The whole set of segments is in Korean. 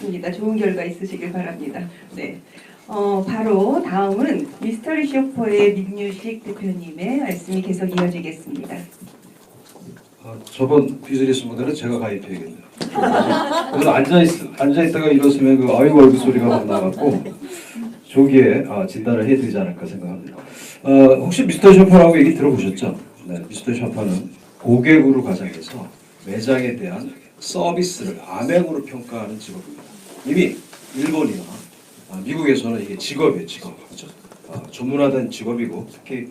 입니다. 좋은 결과 있으시길 바랍니다. 네. 바로 다음은 미스터리 쇼퍼의 민유식 대표님의 말씀이 계속 이어지겠습니다. 저번 비즈니스 모델은 제가 가입해야겠네요. 그래서 앉아있다가 일어서면 그 아이고 얼굴 소리가 막 나갖고 조기에 진단을 해드리지 않을까 생각합니다. 혹시 미스터 쇼퍼라고 얘기 들어보셨죠? 네, 미스터 쇼퍼는 고객으로 가장해서 매장에 대한 서비스를 암행으로 평가하는 직업입니다. 이미 일본이나 미국에서는 이게 직업이에요, 직업. 그렇죠? 전문화된 직업이고 특히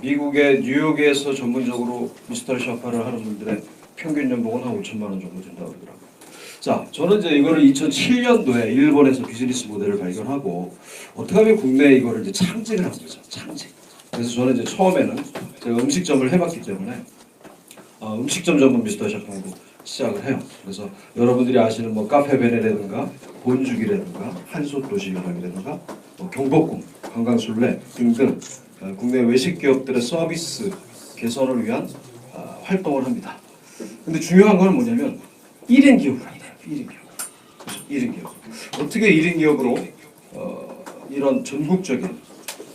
미국의 뉴욕에서 전문적으로 미스터 쇼퍼를 하는 분들의 평균 연봉은 한 5천만 원 정도 된다고 그러더라고요. 자, 저는 이제 이거를 2007년도에 일본에서 비즈니스 모델을 발견하고 어떻게 하면 국내에 이거를 이제 창직을 한 거죠. 창직. 그래서 저는 이제 처음에는 제가 음식점을 해봤기 때문에 음식점 전문 미스터 샤프로 시작을 해요. 그래서 여러분들이 아시는 뭐 카페베네라든가 본죽이라든가 한솥도시락이라든가 경복궁, 관광술래 등등 국내 외식 기업들의 서비스 개선을 위한 활동을 합니다. 근데 중요한 건 뭐냐면 1인 기업을 합니다. 1인 기업. 그렇죠? 1인 기업. 어떻게 1인 기업으로 이런 전국적인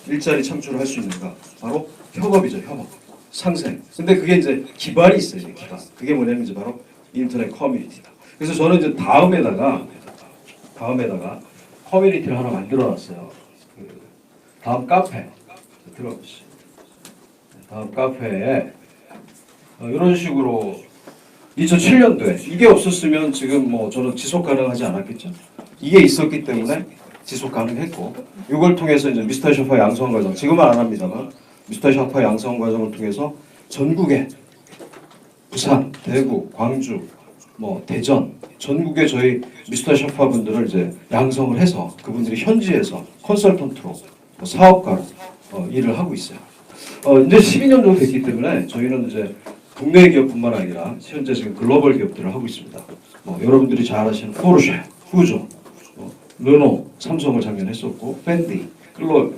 일자리 창출을 할 수 있는가? 바로 협업이죠, 협업. 상생. 근데 그게 이제 기반이 있어요, 기반. 그게 뭐냐면 이제 바로 인터넷 커뮤니티다. 그래서 저는 이제 다음에다가 커뮤니티를 하나 만들어놨어요. 다음 카페 들어보시죠. 다음 카페에 이런 식으로 2007년도에 이게 없었으면 지금 뭐 저는 지속 가능하지 않았겠죠. 이게 있었기 때문에 지속 가능했고 이걸 통해서 이제 미스터 샤퍼 양성 과정 지금은 안 합니다만 미스터 샤퍼 양성 과정을 통해서 전국에 부산, 대구, 광주, 뭐 대전 전국에 저희 미스터 샤퍼 분들을 이제 양성을 해서 그분들이 현지에서 컨설턴트로 사업가로 일을 하고 있어요. 이제 12년 정도 됐기 때문에 저희는 이제 국내 기업뿐만 아니라 현재 지금 글로벌 기업들을 하고 있습니다. 여러분들이 잘 아시는 포르쉐, 후조, 르노, 삼성을 작년에 했었고 밴디, 그리고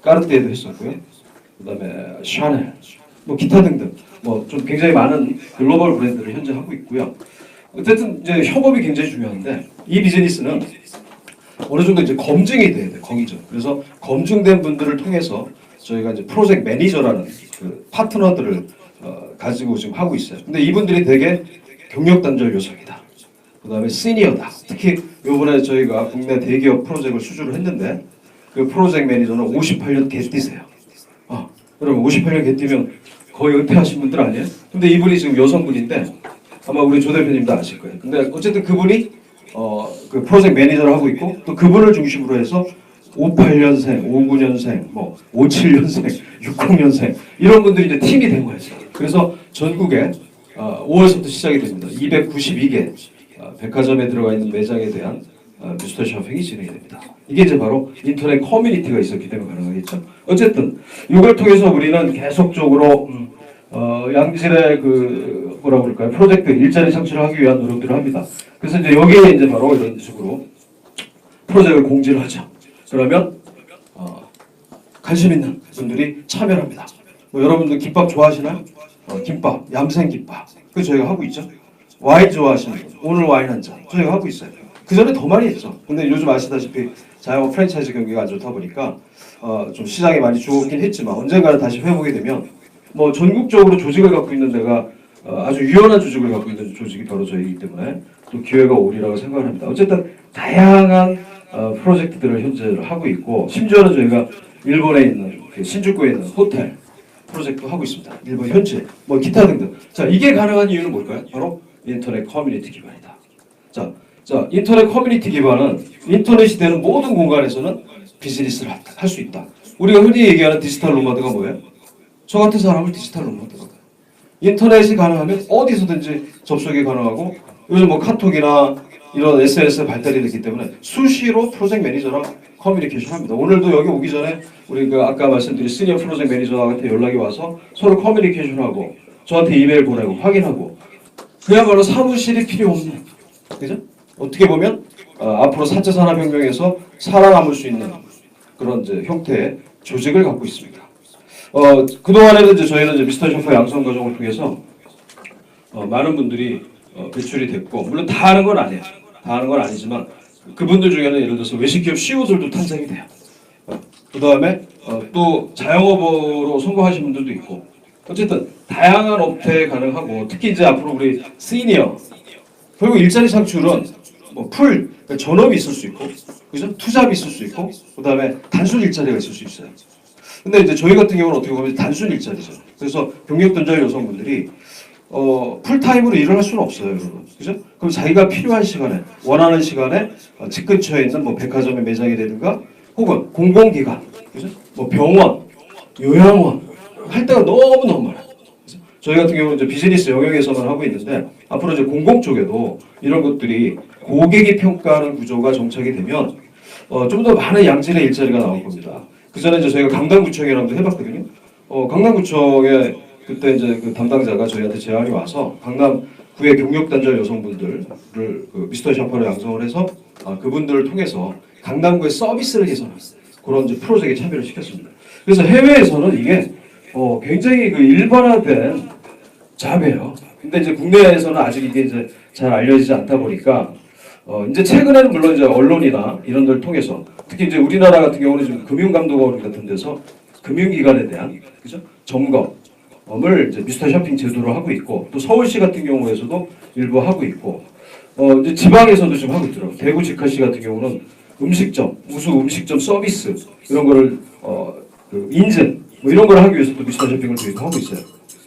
까르띠에도 했었고요. 그다음에 샤넬, 기타 등등 좀 굉장히 많은 글로벌 브랜드를 현재 하고 있고요. 어쨌든 이제 협업이 굉장히 중요한데 이 비즈니스는 어느 정도 이제 검증이 돼야 돼, 거기죠. 그래서 검증된 분들을 통해서 저희가 이제 프로젝트 매니저라는 그 파트너들을 가지고 지금 하고 있어요. 근데 이분들이 되게 경력 단절 요소이다. 그다음에 시니어다. 특히 이번에 저희가 국내 대기업 프로젝트를 수주를 했는데 그 프로젝트 매니저는 58년 개띠세요. 여러분 58년 개띠면 거의 은퇴하신 분들 아니에요? 근데 이분이 지금 여성분인데 아마 우리 조 대표님도 아실 거예요. 근데 어쨌든 그분이 그 프로젝트 매니저를 하고 있고 또 그분을 중심으로 해서 58년생, 59년생, 57년생, 60년생 이런 분들이 이제 팀이 된 거예요. 그래서 전국에 5월부터 시작이 됩니다. 292개 백화점에 들어가 있는 매장에 대한 미스터 쇼핑이 진행이 됩니다. 이게 이제 바로 인터넷 커뮤니티가 있었기 때문에 가능하겠죠. 어쨌든 이걸 통해서 우리는 계속적으로 양질의 그 뭐라 그럴까요? 프로젝트 일자리 창출을 하기 위한 노력들을 합니다. 그래서 이제 여기에 이제 바로 이런 식으로 프로젝트를 공지를 하죠. 그러면 관심 있는 분들이 참여를 합니다. 여러분들 김밥 좋아하시나요? 김밥, 얌생김밥. 그 저희가 하고 있죠. 와인 좋아하시는 분, 오늘 와인 한 잔. 저희가 하고 있어요. 그 전에 더 많이 했죠. 근데 요즘 아시다시피 자영업 프랜차이즈 경기가 안 좋다 보니까 좀 시장이 많이 죽었긴 했지만 언젠가는 다시 회복이 되면 전국적으로 조직을 갖고 있는 데가 아주 유연한 조직을 갖고 있는 조직이 바로 저희이기 때문에 또 기회가 오리라고 생각을 합니다. 어쨌든 다양한 프로젝트들을 현재 하고 있고 심지어는 저희가 일본에 있는 신주쿠에 있는 호텔 프로젝트도 하고 있습니다. 일본 현지 기타 등등. 자, 이게 가능한 이유는 뭘까요? 바로 인터넷 커뮤니티 기반이다. 자, 인터넷 커뮤니티 기반은 인터넷이 되는 모든 공간에서는 비즈니스를 할 수 있다. 우리가 흔히 얘기하는 디지털 노마드가 뭐예요? 저 같은 사람을 디지털 노마드가 돼요. 인터넷이 가능하면 어디서든지 접속이 가능하고 요즘 카톡이나 이런 SNS 발달이 됐기 때문에 수시로 프로젝트 매니저랑 커뮤니케이션 합니다. 오늘도 여기 오기 전에 우리 아까 말씀드린 시니어 프로젝트 매니저한테 연락이 와서 서로 커뮤니케이션하고 저한테 이메일 보내고 확인하고 그야말로 사무실이 필요 없는, 그죠? 어떻게 보면 앞으로 4차 산업혁명에서 살아남을 수 있는 그런 이제 형태의 조직을 갖고 있습니다. 그동안에는 저희는 미스터 샤퍼 양성 과정을 통해서 많은 분들이 배출이 됐고 물론 다 하는 건 아니에요. 다 하는 건 아니지만 그분들 중에는 예를 들어서 외식기업 CEO들도 탄생이 돼요. 그 다음에 또 자영업으로 성공하신 분들도 있고, 어쨌든 다양한 업태에 가능하고, 특히 이제 앞으로 우리 시니어, 결국 일자리 창출은 그러니까 전업이 있을 수 있고, 그죠? 투잡이 있을 수 있고, 그 다음에 단순 일자리가 있을 수 있어요. 근데 이제 저희 같은 경우는 어떻게 보면 단순 일자리죠. 그래서 경력 단절 여성분들이 풀타임으로 일을 할 수는 없어요, 여러분. 그죠? 그럼 자기가 필요한 시간에, 원하는 시간에 집 근처에 있는 뭐 백화점의 매장이라든가 혹은 공공기관, 그죠? 뭐 병원, 요양원 할 때가 너무 많아요. 그래서 저희 같은 경우는 이제 비즈니스 영역에서만 하고 있는데 앞으로 이제 공공 쪽에도 이런 것들이 고객이 평가하는 구조가 정착이 되면 좀 더 많은 양질의 일자리가 나올 겁니다. 그 전에 이제 저희가 강남구청이랑도 해봤거든요. 강남구청에 그때 이제 그 담당자가 저희한테 제안이 와서 강남구의 경력 단절 여성분들을 그 미스터 샤퍼로 양성을 해서 그분들을 통해서 강남구의 서비스를 개선하는 그런 이제 프로젝트에 참여를 시켰습니다. 그래서 해외에서는 이게 굉장히 그 일반화된 잡이에요. 근데 이제 국내에서는 아직 이게 이제 잘 알려지지 않다 보니까 이제 최근에는 물론 이제 언론이나 이런 데를 통해서 특히 이제 우리나라 같은 경우는 지금 금융감독원 같은 데서 금융기관에 대한 그죠? 점검을 이제 미스터 쇼핑 제도로 하고 있고 또 서울시 같은 경우에서도 일부 하고 있고 이제 지방에서도 좀 하고 있더라고요. 대구 직화시 같은 경우는 음식점, 우수 음식점 서비스 이런 거를 그 인증 뭐 이런 걸 하기 위해서 또 미스터 쇼핑을 도입하고 있어요.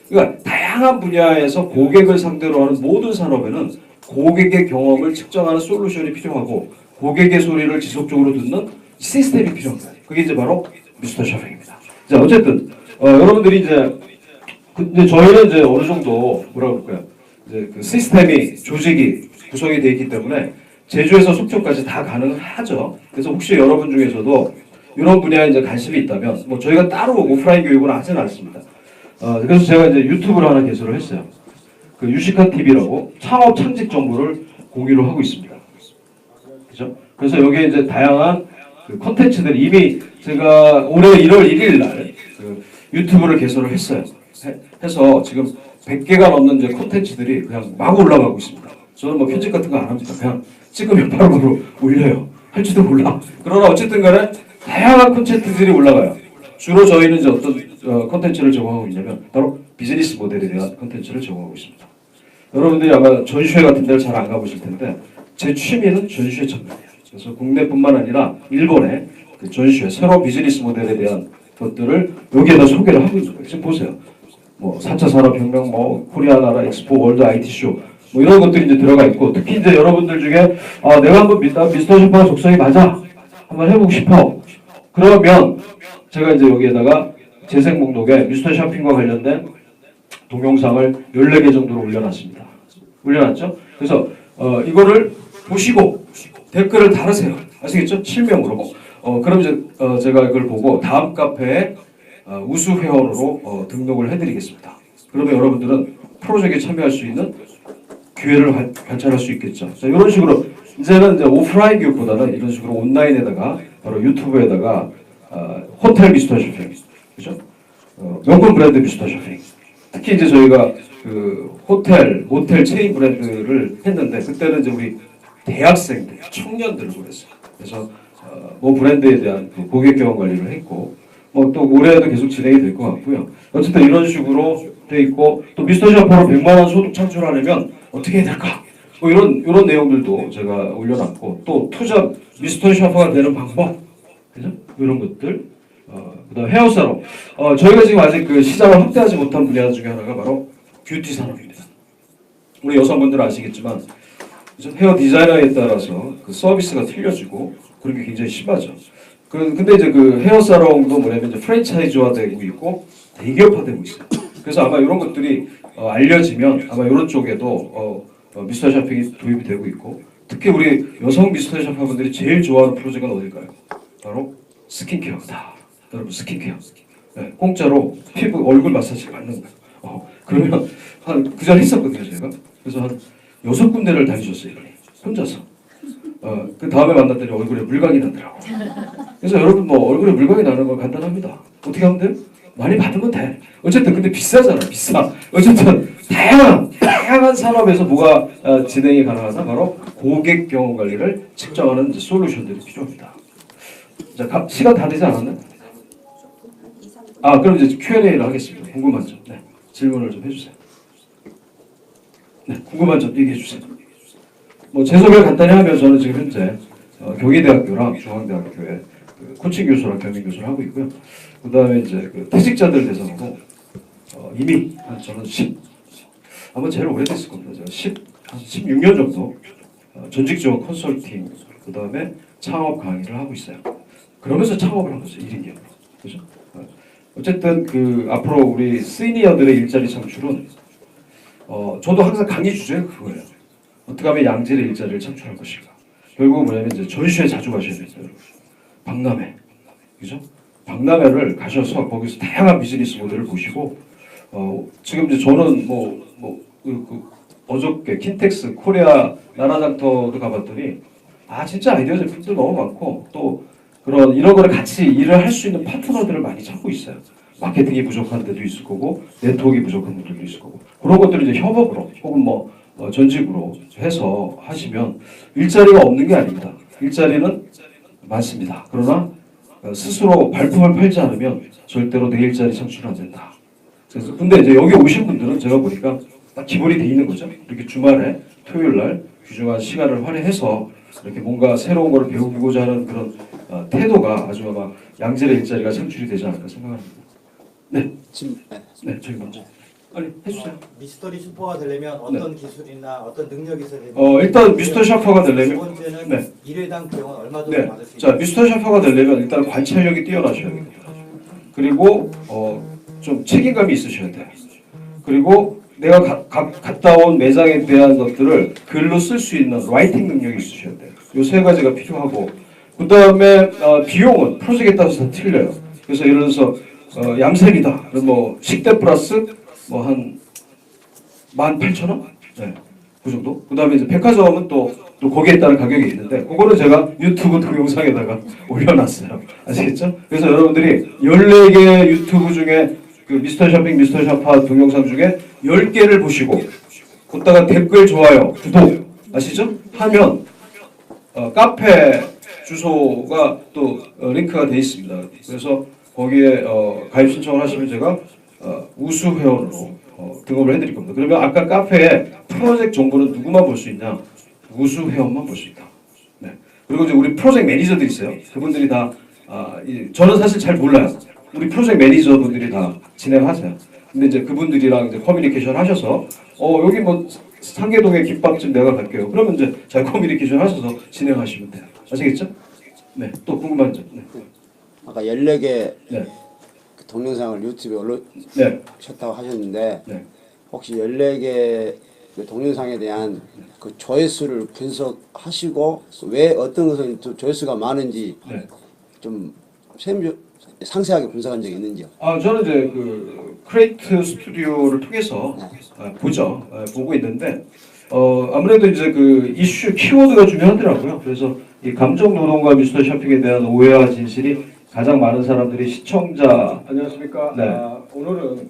그러니까 다양한 분야에서 고객을 상대로 하는 모든 산업에는 고객의 경험을 측정하는 솔루션이 필요하고 고객의 소리를 지속적으로 듣는 시스템이 필요합니다. 그게 이제 바로 미스터 쇼핑입니다. 자, 어쨌든 여러분들이 이제 근데 저희는 이제 어느 정도 뭐라 그럴까요? 이제 그 시스템이 조직이 구성이 되어 있기 때문에 제주에서 속초까지 다 가능하죠. 그래서 혹시 여러분 중에서도 이런 분야에 이제 관심이 있다면 뭐 저희가 따로 오프라인 교육을 하지는 않습니다. 그래서 제가 이제 유튜브를 하나 개설을 했어요. 그 유식한 TV라고 창업 창직 정보를 공유를 하고 있습니다. 그죠? 그래서 여기에 이제 다양한 그 콘텐츠들 이미 제가 올해 1월 1일 날 그 유튜브를 개설을 했어요. 해서 지금 100개가 넘는 이제 콘텐츠들이 그냥 막 올라가고 있습니다. 저는 뭐 편집 같은 거 안 합니다. 그냥 찍으면 바로바로 올려요. 할지도 몰라. 그러나 어쨌든 간에 다양한 콘텐츠들이 올라가요. 주로 저희는 이제 어떤 콘텐츠를 제공하고 있냐면 바로 비즈니스 모델에 대한 콘텐츠를 제공하고 있습니다. 여러분들이 아마 전시회 같은 데를 잘 안 가보실 텐데 제 취미는 전시회 참가예요. 그래서 국내뿐만 아니라 일본의 그 전시회, 새로운 비즈니스 모델에 대한 것들을 여기에다 소개를 하고 있는 거예요. 지금 보세요. 뭐 4차 산업혁명, 뭐 코리아 나라 엑스포, 월드 IT 쇼, 뭐 이런 것들이 이제 들어가 있고 특히 이제 여러분들 중에 내가 한번 미스터 슈퍼가 적성이 맞아, 한번 해보고 싶어. 그러면 제가 이제 여기에다가 재생 목록에 미스터 쇼핑과 관련된 동영상을 14개 정도로 올려놨습니다. 올려놨죠? 그래서 이거를 보시고 댓글을 달으세요. 아시겠죠? 실명으로. 그럼 이제 제가 이걸 보고 다음 카페에 우수 회원으로 등록을 해드리겠습니다. 그러면 여러분들은 프로젝트에 참여할 수 있는 기회를 관찰할 수 있겠죠. 자, 이런 식으로 이제는 이제 오프라인 교육보다는 이런 식으로 온라인에다가 바로 유튜브에다가 호텔 미스터 쇼핑, 그죠? 명품 브랜드 미스터 쇼핑. 특히 이제 저희가 그 호텔, 모텔 체인 브랜드를 했는데 그때는 이제 우리 대학생들, 청년들을 보냈어요. 그래서 뭐 브랜드에 대한 그 고객 경험 관리를 했고 뭐 또 올해도 계속 진행이 될 것 같고요. 어쨌든 이런 식으로 돼 있고 또 미스터 샤퍼로 100만 원 소득 창출하려면 어떻게 해야 될까? 뭐 이런 내용들도 제가 올려놨고 또 투자 미스터 샤퍼가 되는 방법, 그죠? 이런 것들. 그다음 헤어 살롱. 저희가 지금 아직 그 시장을 확대하지 못한 분야 중에 하나가 바로 뷰티 산업입니다. 우리 여성분들은 아시겠지만 헤어 디자이너에 따라서 그 서비스가 틀려지고 그런 게 굉장히 심하죠. 근데 이제 그 헤어 살롱도 뭐냐면 이제 프랜차이즈화되고 있고 대기업화되고 있어요. 그래서 아마 이런 것들이 알려지면 아마 이런 쪽에도 미스터 쇼핑이 도입이 되고 있고 특히 우리 여성 미스터 쇼퍼분들이 제일 좋아하는 프로젝트가 어딜까요? 바로 스킨케어다. 여러분 스킨케어. 네, 공짜로 피부 얼굴 마사지 받는 거예요. 그러면 그 전에 했었거든요 제가. 그래서 한 6군데를 다니셨어요 이분이 혼자서. 그 다음에 만났더니 얼굴에 물광이 나더라고. 그래서 여러분 뭐 얼굴에 물광이 나는 건 간단합니다. 어떻게 하면 돼요? 많이 받으면 돼. 어쨌든 근데 비싸잖아, 비싸. 어쨌든 다양한 산업에서 뭐가 진행이 가능하다? 바로 고객 경험 관리를 측정하는 이제 솔루션들이 필요합니다. 자, 시간 다 되지 않았나요? 그럼 이제 Q&A를 하겠습니다. 궁금한 점, 네, 질문을 좀 해주세요. 네, 궁금한 점 얘기해 주세요. 뭐 제 소개를 간단히 하면 저는 지금 현재 경희대학교랑 중앙대학교에 그 코칭 교수랑 겸임 교수를 하고 있고요. 그 다음에 이제 그 퇴직자들 대상으로 이미 저는 아마 제일 오래됐을 겁니다. 제가 한 16년 정도 전직 지원 컨설팅, 그 다음에 창업 강의를 하고 있어요. 그러면서 창업을 한 거죠. 1인기업으로. 그죠? 어쨌든 그 앞으로 우리 시니어들의 일자리 창출은 저도 항상 강의 주제가 그거예요. 어떻게 하면 양질의 일자리를 창출할 것인가. 결국은 뭐냐면 이제 전시회 자주 가셔야 돼요. 박람회. 그죠? 박람회를 가셔서 거기서 다양한 비즈니스 모델을 보시고 지금 이제 저는 어저께 킨텍스 코리아 나라장터도 가봤더니 진짜 아이디어 제품들 너무 많고 또 이런 거를 같이 일을 할 수 있는 파트너들을 많이 찾고 있어요. 마케팅이 부족한 데도 있을 거고 네트워크가 부족한 분들도 있을 거고 그런 것들을 이제 협업으로 혹은 전직으로 해서 하시면 일자리가 없는 게 아닙니다. 일자리는 많습니다. 그러나 스스로 발품을 팔지 않으면 절대로 내 일자리 창출은 안 된다. 그래서 근데 이제 여기 오신 분들은 제가 보니까 딱 기본이 돼 있는 거죠. 이렇게 주말에 토요일 날 귀중한 시간을 할애해서 이렇게 뭔가 새로운 걸 배우고자 하는 그런 태도가 아주 아마 양질의 일자리가 창출이 되지 않을까 생각합니다. 네, 저희 먼저. 빨리 해주세요. 미스터리 슈퍼가 되려면 어떤 기술이나 어떤 능력이 있어야 됩니까? 일단 미스터 샤퍼가 되려면 두 번째는 일회당 비용은 얼마 정도 받을 수 자, 미스터 샤퍼가 되려면 일단 관찰력이 뛰어나셔야 됩니다. 그리고 좀 책임감이 있으셔야 돼요. 그리고 내가 갔다 온 매장에 대한 것들을 글로 쓸 수 있는 라이팅 능력이 있으셔야 돼요. 이 세 가지가 필요하고 그 다음에 비용은 프로젝트에 따라서 다 틀려요. 그래서 예를 들어서 얌생이다. 그럼 식대 플러스 한 18,000원? 네, 그 정도. 그 다음에 이제 백화점은 또 거기에 따른 가격이 있는데 그거는 제가 유튜브 동영상에다가 올려놨어요. 아시겠죠? 그래서 여러분들이 14개 유튜브 중에 그 미스터 쇼핑, 미스터 샤파 동영상 중에 10개를 보시고 거기다가 댓글, 좋아요, 구독 아시죠? 하면 카페 주소가 또 링크가 돼 있습니다. 그래서 거기에 가입 신청을 하시면 제가 우수 회원으로 등록을 해드릴 겁니다. 그러면 아까 카페에 프로젝트 정보는 누구만 볼 수 있냐? 우수 회원만 볼 수 있다. 네. 그리고 이제 우리 프로젝트 매니저들이 있어요. 그분들이 다 저는 사실 잘 몰라요. 우리 프로젝트 매니저분들이 다 진행하세요. 근데 이제 그분들이랑 이제 커뮤니케이션 하셔서 여기 상계동의 김밥집 내가 갈게요. 그러면 이제 잘 커뮤니케이션 하셔서 진행하시면 돼요. 아시겠죠? 네. 또 궁금한 점. 네. 아까 14개 네. 그 동영상을 유튜브에 올리셨다고 하셨는데 네. 혹시 14개 그 동영상에 대한 그 조회수를 분석하시고 왜 어떤 것은 조회수가 많은지 네. 좀 상세하게 분석한 적이 있는지요? 저는 이제 그 크레이트 스튜디오를 통해서 보고 있는데 아무래도 이제 그 이슈 키워드가 중요하더라고요. 그래서 이 감정 노동과 미스터 쇼핑에 대한 오해와 진실이 가장 많은 사람들이 시청자. 안녕하십니까. 네. 오늘은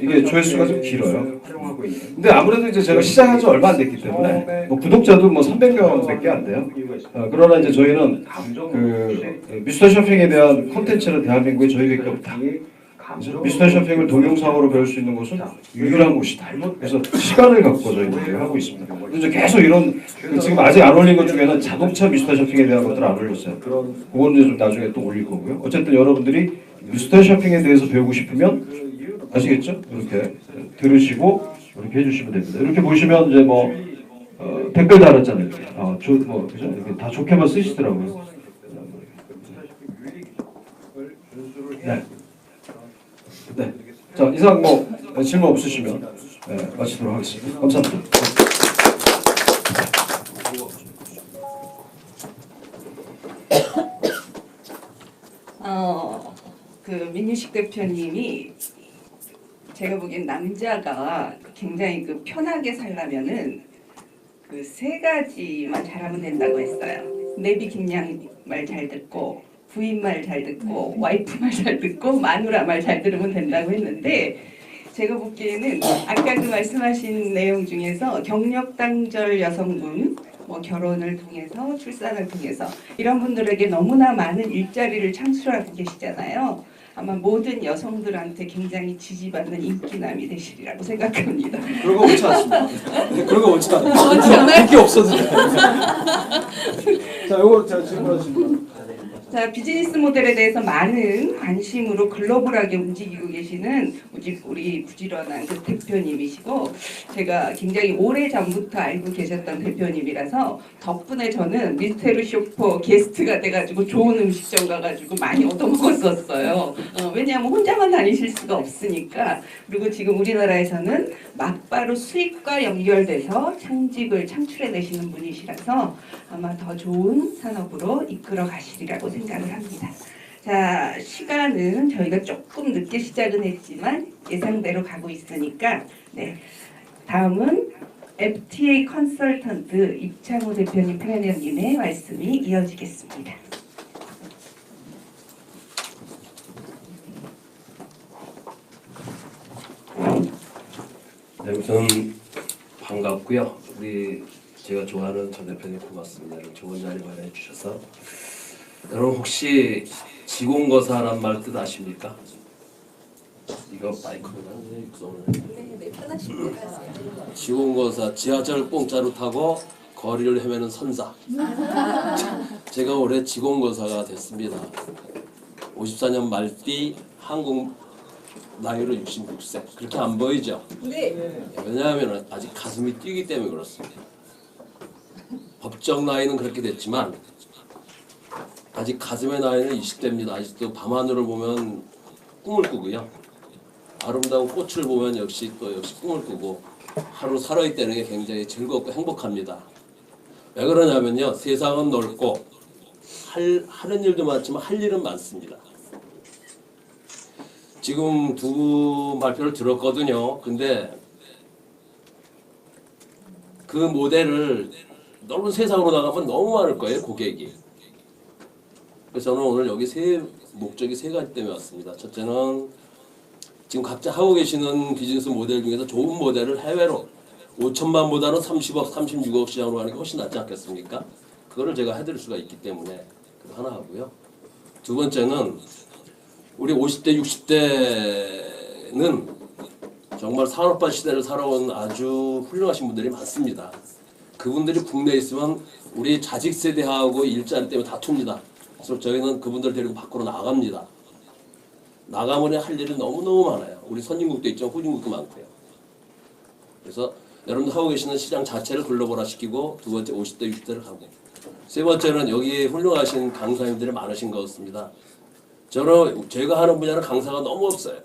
이게 조회수가 좀 길어요. 활용하고 있는. 근데 아무래도 이제 제가 시작한 지 얼마 안 됐기 때문에 구독자도 300명밖에 안 돼요. 그러나 이제 저희는 그 미스터 쇼핑에 대한 콘텐츠는 대한민국에 저희밖에 없다. 미스터 쇼핑을 동영상으로 배울 수 있는 곳은 유일한 곳이다. 그래서 시간을 갖고 저희들이 하고 있습니다. 이제 계속 이런 지금 아직 안 올린 것 중에는 자동차 미스터 쇼핑에 대한 것들을 안 올렸어요. 그거는 이제 좀 나중에 또 올릴 거고요. 어쨌든 여러분들이 미스터 쇼핑에 대해서 배우고 싶으면 아시겠죠? 이렇게 들으시고 이렇게 해주시면 됩니다. 이렇게 보시면 이제 댓글 달았잖아요. 그죠? 이렇게 다 좋게만 쓰시더라고요. 네. 네. 자, 이상 질문 없으시면 마치도록 하겠습니다. 감사합니다. 그 민유식 대표님이 제가 보기엔 남자가 굉장히 그 편하게 살려면은 그 세 가지만 잘하면 된다고 했어요. 내비 김양 말 잘 듣고 부인 말 잘 듣고 와이프 말 잘 듣고 마누라 말 잘 들으면 된다고 했는데 제가 보기에는 아까 그 말씀하신 내용 중에서 경력단절 여성분 뭐 결혼을 통해서 출산을 통해서 이런 분들에게 너무나 많은 일자리를 창출하고 계시잖아요. 아마 모든 여성들한테 굉장히 지지받는 인기남이 되시리라고 생각합니다. 그런 거 옳지 않습니다. 그런 거 옳지 않아요. 정말? 인기 없어도 돼요. 자, 요거 제가 질문하신 분. 자, 비즈니스 모델에 대해서 많은 관심으로 글로벌하게 움직이고 계시는 우리 부지런한 그 대표님이시고 제가 굉장히 오래전부터 알고 계셨던 대표님이라서 덕분에 저는 미스테리 쇼퍼 게스트가 돼가지고 좋은 음식점 가가지고 많이 얻어먹었었어요. 왜냐하면 혼자만 다니실 수가 없으니까. 그리고 지금 우리나라에서는 막바로 수익과 연결돼서 창직을 창출해내시는 분이시라서 아마 더 좋은 산업으로 이끌어 가시리라고 생각을 합니다. 자, 시간은 저희가 조금 늦게 시작은 했지만 예상대로 가고 있으니까 네, 다음은 FTA 컨설턴트 입창호 대표님 패널님의 말씀이 이어지겠습니다. 네, 우선 반갑고요. 우리 제가 좋아하는 전 대표님 고맙습니다. 좋은 자리 마련해 주셔서. 여러분 혹시 지공거사란 말 뜻 아십니까? 이거 마이크로나 육성을. 네, 편하신 대로 하세요. 지공거사 지하철 공짜로 타고 거리를 헤매는 선사. 제가 올해 지공거사가 됐습니다. 54년 말띠 한국 나이로 66세. 그렇게 안 보이죠? 네. 왜냐하면 아직 가슴이 뛰기 때문에 그렇습니다. 법적 나이는 그렇게 됐지만 아직 가슴의 나이는 20대입니다. 아직도 밤하늘을 보면 꿈을 꾸고요. 아름다운 꽃을 보면 역시 꿈을 꾸고 하루 살아있다는 게 굉장히 즐겁고 행복합니다. 왜 그러냐면요. 세상은 넓고 하는 일도 많지만 할 일은 많습니다. 지금 두 발표를 들었거든요. 근데 그 모델을 넓은 세상으로 나가면 너무 많을 거예요, 고객이. 그래서 저는 오늘 여기 목적이 세 가지 때문에 왔습니다. 첫째는 지금 각자 하고 계시는 비즈니스 모델 중에서 좋은 모델을 해외로 5천만보다는 30억, 36억 시장으로 가는 게 훨씬 낫지 않겠습니까? 그거를 제가 해드릴 수가 있기 때문에 그거 하나 하고요. 두 번째는 우리 50대, 60대는 정말 산업화 시대를 살아온 아주 훌륭하신 분들이 많습니다. 그분들이 국내에 있으면 우리 자식 세대하고 일자리 때문에 다툽니다. 그래서 저희는 그분들 데리고 밖으로 나갑니다. 나가면 할 일이 너무너무 많아요. 우리 선진국도 있죠. 후진국도 많고요. 그래서 여러분들 하고 계시는 시장 자체를 글로벌화 시키고 두 번째 50대, 60대를 가고 세 번째는 여기 훌륭하신 강사님들이 많으신 것 같습니다. 저는 제가 하는 분야는 강사가 너무 없어요.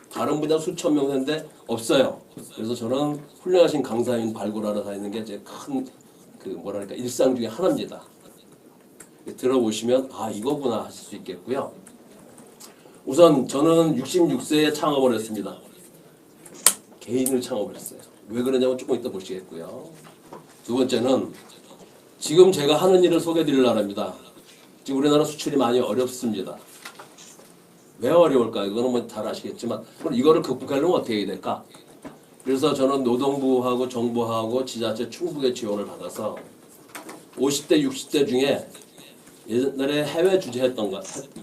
다른 분야 수천 명 되는데 없어요. 그래서 저는 훌륭하신 강사님 발굴하러 다니는 게 제 큰 일상 중에 하나입니다. 들어보시면 아 이거구나 하실 수 있겠고요. 우선 저는 66세에 창업을 했습니다. 개인을 창업을 했어요. 왜 그러냐면 조금 이따 보시겠고요. 두 번째는 지금 제가 하는 일을 소개해드리려고 합니다. 지금 우리나라 수출이 많이 어렵습니다. 왜 어려울까요? 이거는 뭐 잘 아시겠지만 그럼 이거를 극복하려면 어떻게 해야 될까? 그래서 저는 노동부하고 정부하고 지자체 충북의 지원을 받아서 50대, 60대 중에 옛날에 해외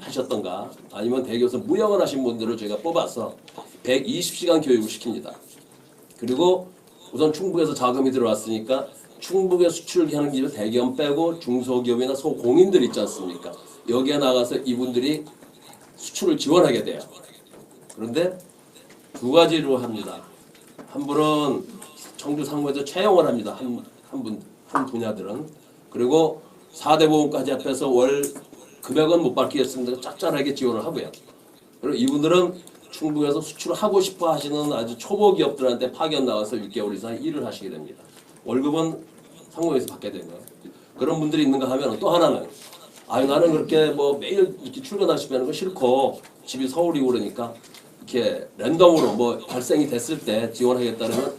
하셨던가 아니면 대기업에서 무역을 하신 분들을 제가 뽑아서 120시간 교육을 시킵니다. 그리고 우선 충북에서 자금이 들어왔으니까 충북에 수출하는 기업 대기업 빼고 중소기업이나 소공인들 있지 않습니까? 여기에 나가서 이분들이 수출을 지원하게 돼요. 그런데 두 가지로 합니다. 한 분은 청주 상무에서 채용을 합니다. 한 분야들은. 그리고 4대 보험까지 합해서 월 금액은 못 밝히겠습니다. 짭짤하게 지원을 하고요. 그리고 이분들은 충북에서 수출을 하고 싶어 하시는 아주 초보 기업들한테 파견 나와서 6개월 이상 일을 하시게 됩니다. 월급은 상무에서 받게 되고요. 그런 분들이 있는가 하면 또 하나는 나는 그렇게 뭐 매일 이렇게 출근하시는 거 싫고 집이 서울이고 그러니까 이렇게 랜덤으로 뭐 발생이 됐을 때 지원하겠다면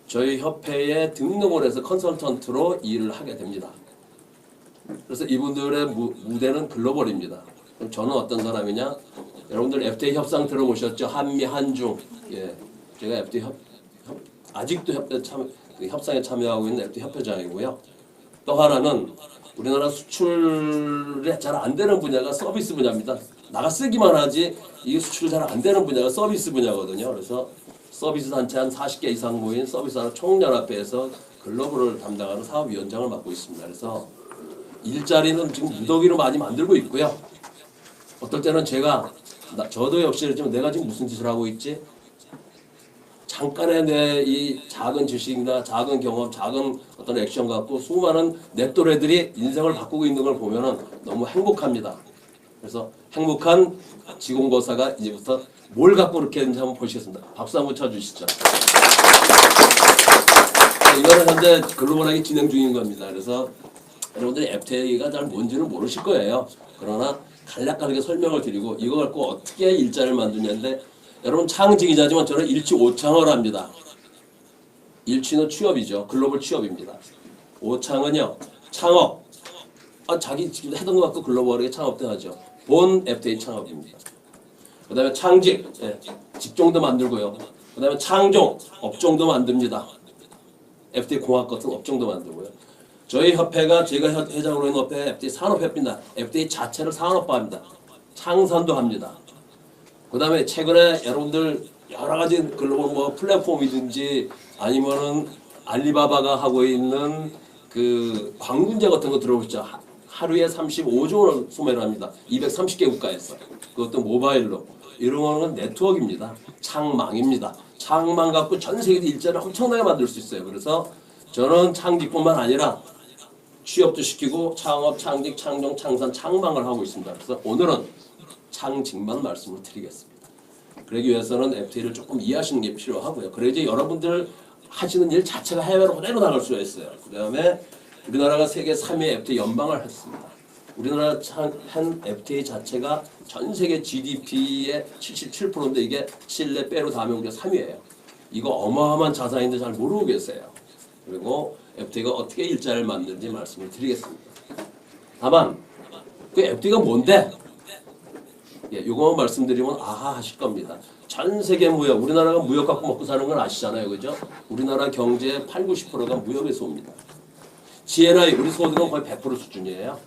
저희 협회에 등록을 해서 컨설턴트로 일을 하게 됩니다. 그래서 이분들의 무대는 글로벌입니다. 그럼 저는 어떤 사람이냐? 여러분들 FTA 협상 들어보셨죠? 한미, 한중. 예, 제가 FTA 아직도 협상에 참여하고 있는 FTA 협회장이고요. 또 하나는 우리나라 수출이 잘 안 되는 분야가 서비스 분야입니다. 나가 쓰기만 하지 이게 수출이 잘 안 되는 분야가 서비스 분야거든요. 그래서 서비스 단체 한 40개 이상 모인 서비스 하나 총연합회에서 글로벌을 담당하는 사업위원장을 맡고 있습니다. 그래서 일자리는 지금 무더기로 많이 만들고 있고요. 어떨 때는 저도 역시 좀 내가 지금 무슨 짓을 하고 있지? 잠깐의 내 이 작은 지식이나 작은 경험, 작은 어떤 액션 갖고 수많은 내 또래들이 인생을 바꾸고 있는 걸 보면은 너무 행복합니다. 그래서 행복한 지공고사가 이제부터 뭘 갖고 그렇게 했는지 한번 보시겠습니다. 박수 한번 쳐주시죠. 이거는 현재 글로벌하게 진행 중인 겁니다. 그래서 여러분들이 FTA가 잘 뭔지는 모르실 거예요. 그러나 간략하게 설명을 드리고 이거 갖고 어떻게 일자리를 만드냐인데 여러분 창직이자지만 저는 일취 5창을 합니다. 일취는 취업이죠. 글로벌 취업입니다. 5창은요. 창업. 자기 지금 하던 것 같고 글로벌하게 창업도 하죠. 본 FTA 창업입니다. 그 다음에 창직. 직종도 만들고요. 그 다음에 창종. 업종도 만듭니다. FTA 공학 같은 업종도 만들고요. 저희 협회가 제가 회장으로 있는 협회 FTA 산업협회입니다. FTA 자체를 산업화합니다. 창산도 합니다. 그 다음에 최근에 여러분들 여러 가지 글로벌 뭐 플랫폼이든지 아니면은 알리바바가 하고 있는 그 광군제 같은 거 들어보셨죠? 하루에 35조 원을 소매를 합니다. 230개 국가에서. 그것도 모바일로. 이런 거는 네트워크입니다. 창망입니다. 창망 갖고 전 세계 일자리를 엄청나게 만들 수 있어요. 그래서 저는 창직뿐만 아니라 취업도 시키고 창업, 창직, 창종, 창산, 창망을 하고 있습니다. 그래서 오늘은 창직만 말씀을 드리겠습니다. 그러기 위해서는 FTA를 조금 이해하시는 게 필요하고요. 그래야지 여러분들 하시는 일 자체가 해외로 그대로 나갈 수가 있어요. 그 다음에 우리나라가 세계 3위 FTA 연방을 했습니다. 우리나라 한 FTA 자체가 전 세계 GDP의 77%인데 이게 칠레, 페루 다음에 우리가 3위예요. 이거 어마어마한 자산인데 잘 모르고 계세요. 그리고 FTA가 어떻게 일자리를 만드는지 말씀을 드리겠습니다. 다만 그 FTA가 뭔데? 이거만 말씀드리면 아하 하실 겁니다. 전 세계 무역, 우리나라가 무역 갖고 먹고 사는 건 아시잖아요. 그죠? 우리나라 경제의 8, 90%가 무역에서 옵니다. GNI, 우리 소득은 거의 100% 수준이에요.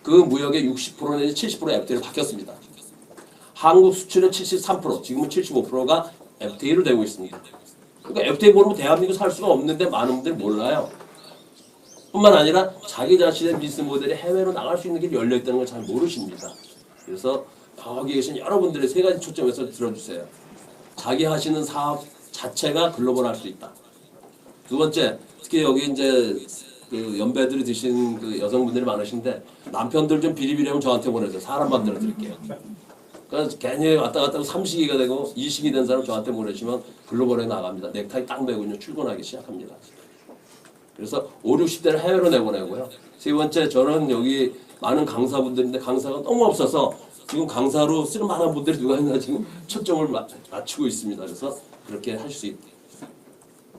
그 무역의 60% 내지 70% FTA로 바뀌었습니다. 한국 수출의 73%, 지금은 75%가 FTA로 되고 있습니다. 그러니까 FTA 모르면 대한민국 살 수가 없는데 많은 분들이 몰라요. 뿐만 아니라 자기 자신의 비즈니스 모델이 해외로 나갈 수 있는 길이 열려있다는 걸 잘 모르십니다. 그래서 거기 계신 여러분들의 세 가지 초점에서 들어주세요. 자기 하시는 사업 자체가 글로벌 할 수 있다. 두 번째, 특히 여기 이제 그 연배들이 드신 그 여성분들이 많으신데 남편들 좀 비리비리하면 저한테 보내세요. 사람 만들어 드릴게요. 그러니까 괜히 왔다 갔다 하고 삼식이가 되고 이식이 된 사람 저한테 보내시면 글로벌에 나갑니다. 넥타이 딱 매고 출근하기 시작합니다. 그래서 5, 60대를 해외로 내보내고요. 세 번째, 저는 여기 많은 강사분들인데 강사가 너무 없어서 지금 강사로 쓸 만한 분들이 누가 있나 지금 초점을 맞추고 있습니다. 그래서 그렇게 할 수 있다.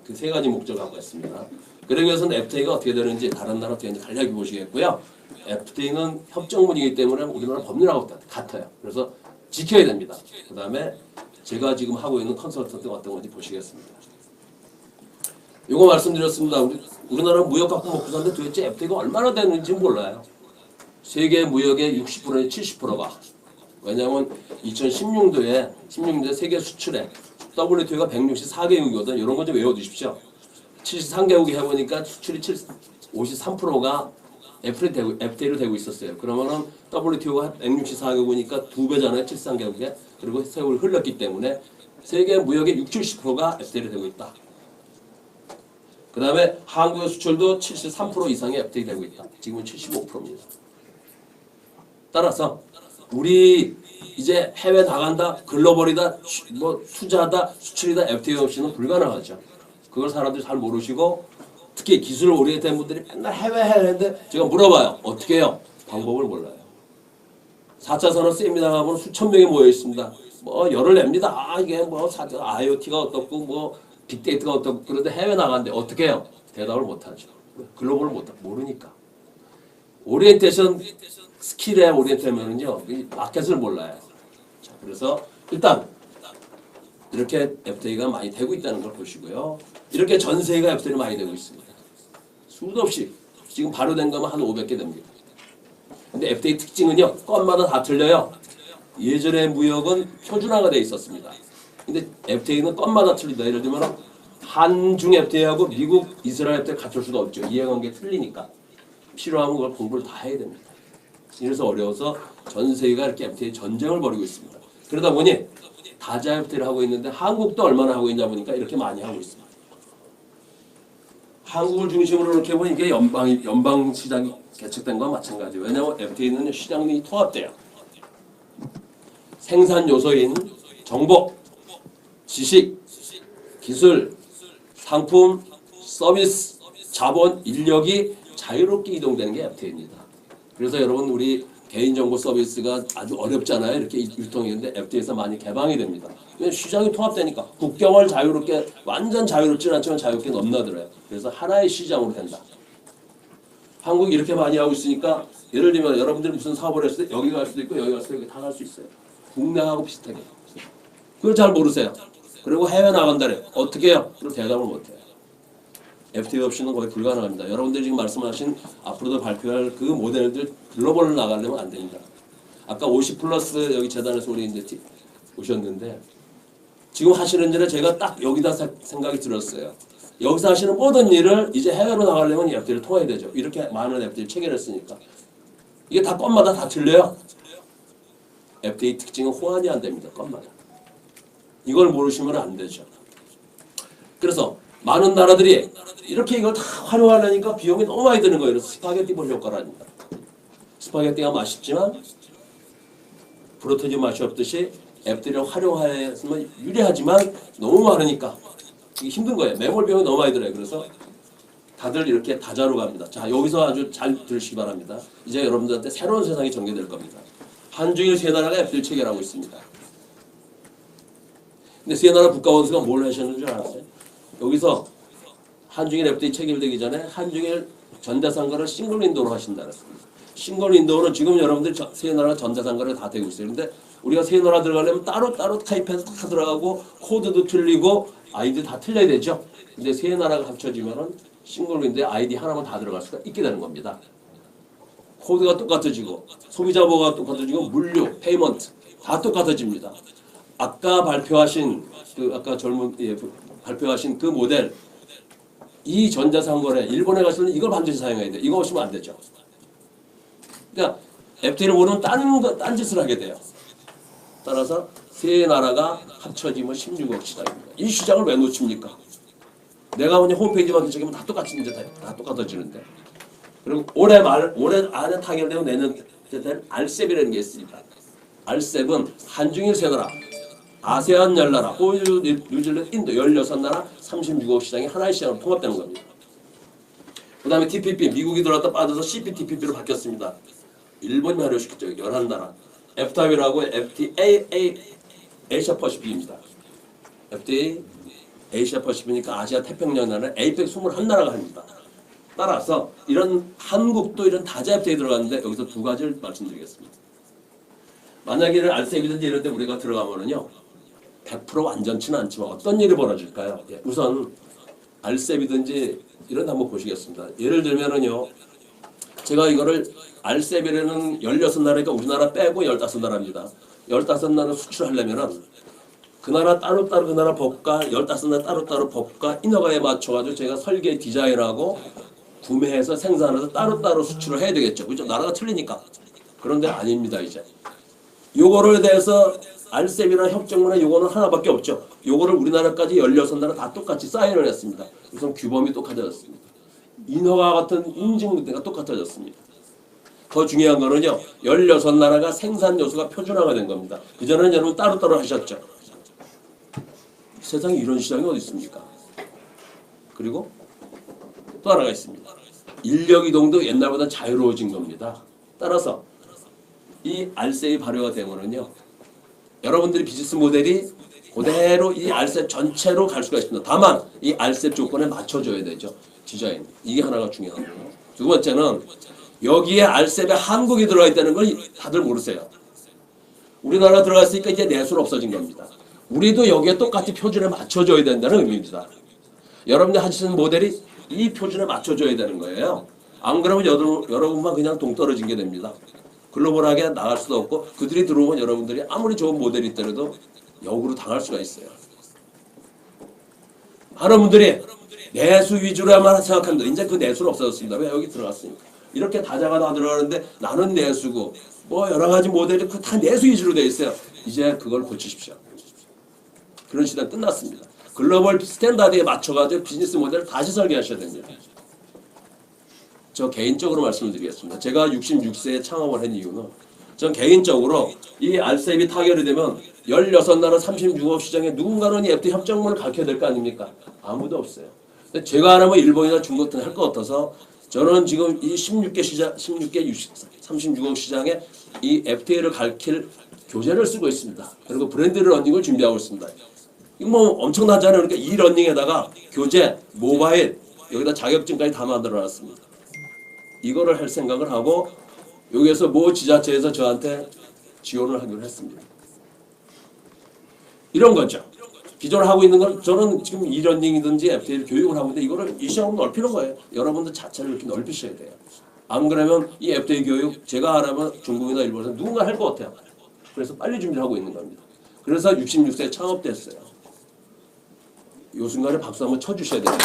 그 세 가지 목적을 갖고 있습니다. 그러기 위해서는 FTA가 어떻게 되는지 다른 나라 어떻게 되는지 간략히 보시겠고요. FTA는 협정문이기 때문에 우리나라 법률하고 같아요. 그래서 지켜야 됩니다. 그 다음에 제가 지금 하고 있는 컨설턴트가 어떤 건지 보시겠습니다. 이거 말씀드렸습니다. 우리나라 무역 갖고 먹고 사는데 도대체 FTA가 얼마나 되는지 몰라요. 세계 무역의 60%에 70%가. 왜냐하면 2016년도에 세계 수출에 WTO가 164개국이거든. 이런 거 좀 외워두십시오. 73개국이 해보니까 수출이 53%가 FTA로 되고 있었어요. 그러면은 WTO가 164개국이니까 2배잖아요. 73개국에. 그리고 세월이 흘렀기 때문에 세계 무역의 60, 70%가 FTA로 되고 있다. 그 다음에 한국의 수출도 73% 이상의 FTA 되고 있다. 지금은 75%입니다. 따라서 우리 이제 해외 나간다, 글로벌이다, 뭐 투자다, 수출이다, FTA 없이는 불가능하죠. 그걸 사람들이 잘 모르시고 특히 기술 오리엔테이션 분들이 맨날 해외 했는데 제가 물어봐요. 어떻게 해요? 방법을 몰라요. 4차 산업 세미나 가면 수천 명이 모여 있습니다. 뭐 열을 냅니다. 이게 뭐 IoT가 어떻고 뭐 빅데이터가 어떻고 그런데 해외 나가는데 어떻게 해요? 대답을 못하죠. 글로벌을 모르니까. 오리엔테이션 스킬의 오리엔테이션은요. 마켓을 몰라요. 자, 그래서 일단 이렇게 FTA가 많이 되고 있다는 걸 보시고요. 이렇게 전 세계가 FTA가 많이 되고 있습니다. 수도 없이 지금 발효된 거면 한 500개 됩니다. 근데 FDA 특징은요, 건마다 다 틀려요. 예전에 무역은 표준화가 돼 있었습니다. 근데 FTA는 건마다 틀리다. 예를 들면 한중 FTA하고 미국, 이스라엘 FTA 갖출 수가 없죠. 이해관계 틀리니까. 필요하면 그걸 공부를 다 해야 됩니다. 이래서 어려워서 전 세계가 이렇게 FTA 전쟁을 벌이고 있습니다. 그러다 보니 다자 FTA를 하고 있는데 한국도 얼마나 하고 있냐 보니까 이렇게 많이 하고 있습니다. 한국을 중심으로 이렇게 보니 이게 연방 시장이 개척된 거와 마찬가지예요. 왜냐하면 FTA는 시장이 통합돼요. 생산 요소인 정보, 지식, 기술, 상품, 서비스, 자본, 인력이 자유롭게 이동되는 게 FTA입니다. 그래서 여러분 우리 개인정보 서비스가 아주 어렵잖아요. 이렇게 유통했는데 FTA에서 많이 개방이 됩니다. 왜냐하면 시장이 통합되니까 국경을 자유롭게 완전 자유롭지는 않지만 자유롭게 넘나들어요. 그래서 하나의 시장으로 된다. 한국이 이렇게 많이 하고 있으니까 예를 들면 여러분들이 무슨 사업을 했을 때 여기 갈 수도 있고 여기 갈 수도 있고 다 갈 수 있어요. 국내하고 비슷하게. 그걸 잘 모르세요. 그리고 해외 나간다래. 어떻게 해요? 그럼 대답을 못해요. FTA 없이는 거의 불가능합니다. 여러분들이 지금 말씀하신 앞으로도 발표할 그 모델들 글로벌로 나가려면 안 됩니다. 아까 50 플러스 여기 재단에서 우리 이제 오셨는데 지금 하시는 일에 제가 딱 여기다 생각이 들었어요. 여기서 하시는 모든 일을 이제 해외로 나가려면 이 FTA를 통해야 되죠. 이렇게 많은 FTA 체결했으니까. 이게 다 건마다 다 틀려요. FTA 특징은 호환이 안 됩니다. 건마다. 이걸 모르시면 안 되죠. 그래서 많은 나라들이 이렇게 이걸 다 활용하려니까 비용이 너무 많이 드는 거예요. 그래서 스파게티 볼 효과랍니다. 스파게티가 맛있지만 프로테인 맛이 없듯이 FTA를 활용하면 유리하지만 너무 많으니까 이게 힘든 거예요. 매몰 비용이 너무 많이 들어요. 그래서 다들 이렇게 다자로 갑니다. 자, 여기서 아주 잘 들으시기 바랍니다. 이제 여러분들한테 새로운 세상이 전개될 겁니다. 한중일 세 나라가 FTA를 체결하고 있습니다. 근데 세 나라 국가원수가 뭘 하셨는 줄 알았어요? 여기서 한중일 FTA 체결되기 전에 한중일 전자상거래를 싱글 윈도우로 하신다 그랬습니다. 싱글 윈도우는 지금 여러분들 세 나라 전자상거래 다 되고 있어요. 근데 우리가 세 나라 들어가려면 따로따로 타입해서 다 들어가고 코드도 틀리고 아이디 다 틀려야 되죠. 근데 세 나라가 합쳐지면은 싱글 윈도우에 아이디 하나만 다 들어갈 수가 있게 되는 겁니다. 코드가 똑같아지고 소비자 보호가 똑같아지고 물류, 페이먼트 다 똑같아집니다. 아까 발표하신 발표하신 그 모델 이 전자상거래 일본에 가시면 이걸 반드시 사용해야 돼. 이거 없으면 안 되죠. 그러니까 FTA를 모르면 딴 짓을 하게 돼요. 따라서 세 나라가 합쳐지면 16억 시장입니다. 이 시장을 왜 놓칩니까? 내가 그냥 홈페이지만 뒤적이면 다 똑같은데 다 똑같아지는데. 그리고 올해 안에 타결되고 내년 될 RCEP이라는 게 있습니다. RCEP은 한중일 세 나라, 아세안 10나라, 호주, 뉴질랜드, 인도 16나라 36억 시장이 하나의 시장으로 통합되는 겁니다. 그 다음에 TPP, 미국이 들어왔다 빠져서 CPTPP로 바뀌었습니다. 일본이 발효시켰죠. 11나라. FTA라고 FTA 아시아 퍼시픽입니다. FTA 아시아 퍼시픽이니까 아시아 태평양 나라 APEC 21나라가 합니다. 따라서 이런 한국도 이런 다자 FTA 들어갔는데 여기서 두 가지를 말씀드리겠습니다. 만약에 RCEP이든지 이런 데 우리가 들어가면은요 100% 완전치는 않지만 어떤 일이 벌어질까요? 예, 우선 RCEP이든지 이런 데 한번 보시겠습니다. 예를 들면은요 제가 이거를 RCEP이라는 16나라니까 우리나라 빼고 15나라입니다. 15나라 수출하려면은 그 나라 따로따로 그 나라 법과 15나라 따로따로 법과 인허가에 맞춰가지고 제가 설계 디자인하고 구매해서 생산해서 따로따로 수출을 해야 되겠죠. 그죠? 나라가 틀리니까. 그런데 아닙니다, 이제. 요거를 대해서 RCEP이나 협정문에 요거는 하나밖에 없죠. 요거를 우리나라까지 16나라 다 똑같이 사인을 했습니다. 우선 규범이 똑같아졌습니다. 인허가 같은 인증 문제가 똑같아졌습니다. 더 중요한 거는요. 16나라가 생산 요소가 표준화가 된 겁니다. 그전에는 여러분 따로따로 하셨죠. 세상에 이런 시장이 어디 있습니까? 그리고 또 하나가 있습니다. 인력 이동도 옛날보다 자유로워진 겁니다. 따라서 이 RCEP 발효가 되면은요. 여러분들이 비즈니스 모델이 그대로 이 RCEP 전체로 갈 수가 있습니다. 다만 이 RCEP 조건에 맞춰줘야 되죠. 디자인. 이게 하나가 중요한 거예요. 두 번째는 여기에 RCEP에 한국이 들어가 있다는 걸 다들 모르세요. 우리나라 들어갔으니까 이제 내수는 없어진 겁니다. 우리도 여기에 똑같이 표준에 맞춰줘야 된다는 의미입니다. 여러분들 하시는 모델이 이 표준에 맞춰줘야 되는 거예요. 안 그러면 여러분만 그냥 동떨어진 게 됩니다. 글로벌하게 나갈 수도 없고 그들이 들어오면 여러분들이 아무리 좋은 모델이 있더라도 역으로 당할 수가 있어요. 많은 분들이 내수 위주로만 생각합니다. 이제 그 내수는 없어졌습니다. 왜? 여기 들어갔으니까. 이렇게 다자가 다 들어가는데 나는 내수고 뭐 여러 가지 모델이 다 내수 위주로 돼 있어요. 이제 그걸 고치십시오. 그런 시대는 끝났습니다. 글로벌 스탠다드에 맞춰가지고 비즈니스 모델을 다시 설계하셔야 됩니다. 저 개인적으로 말씀을 드리겠습니다. 제가 66세에 창업을 한 이유는 전 개인적으로 이 알셉이 타결이 되면 16나라 36억 시장에 누군가는 이 FTA 협정문을 가르쳐야 될 거 아닙니까? 아무도 없어요. 근데 제가 하라면 일본이나 중국 같은 할 것 같아서 저는 지금 이 16개 시장, 36억 시장에 이 FTA를 가르칠 교재를 쓰고 있습니다. 그리고 브랜드 러닝을 준비하고 있습니다. 이거 뭐 엄청나잖아요. 그러니까 이 러닝에다가 교재, 모바일, 여기다 자격증까지 다 만들어놨습니다. 이거를 할 생각을 하고 여기에서 모 지자체에서 저한테 지원을 하기로 했습니다. 이런 거죠. 기존에 하고 있는 건 저는 지금 이러닝이든지 FTA를 교육을 하고 있는데 이거를 이 시장으로 넓히는 거예요. 여러분들 자체를 이렇게 넓히셔야 돼요. 안 그러면 이 FTA 교육 제가 하라면 중국이나 일본에서 누군가 할 것 같아요. 그래서 빨리 준비를 하고 있는 겁니다. 그래서 66세에 창업됐어요. 이 순간에 박수 한번 쳐주셔야 됩니다.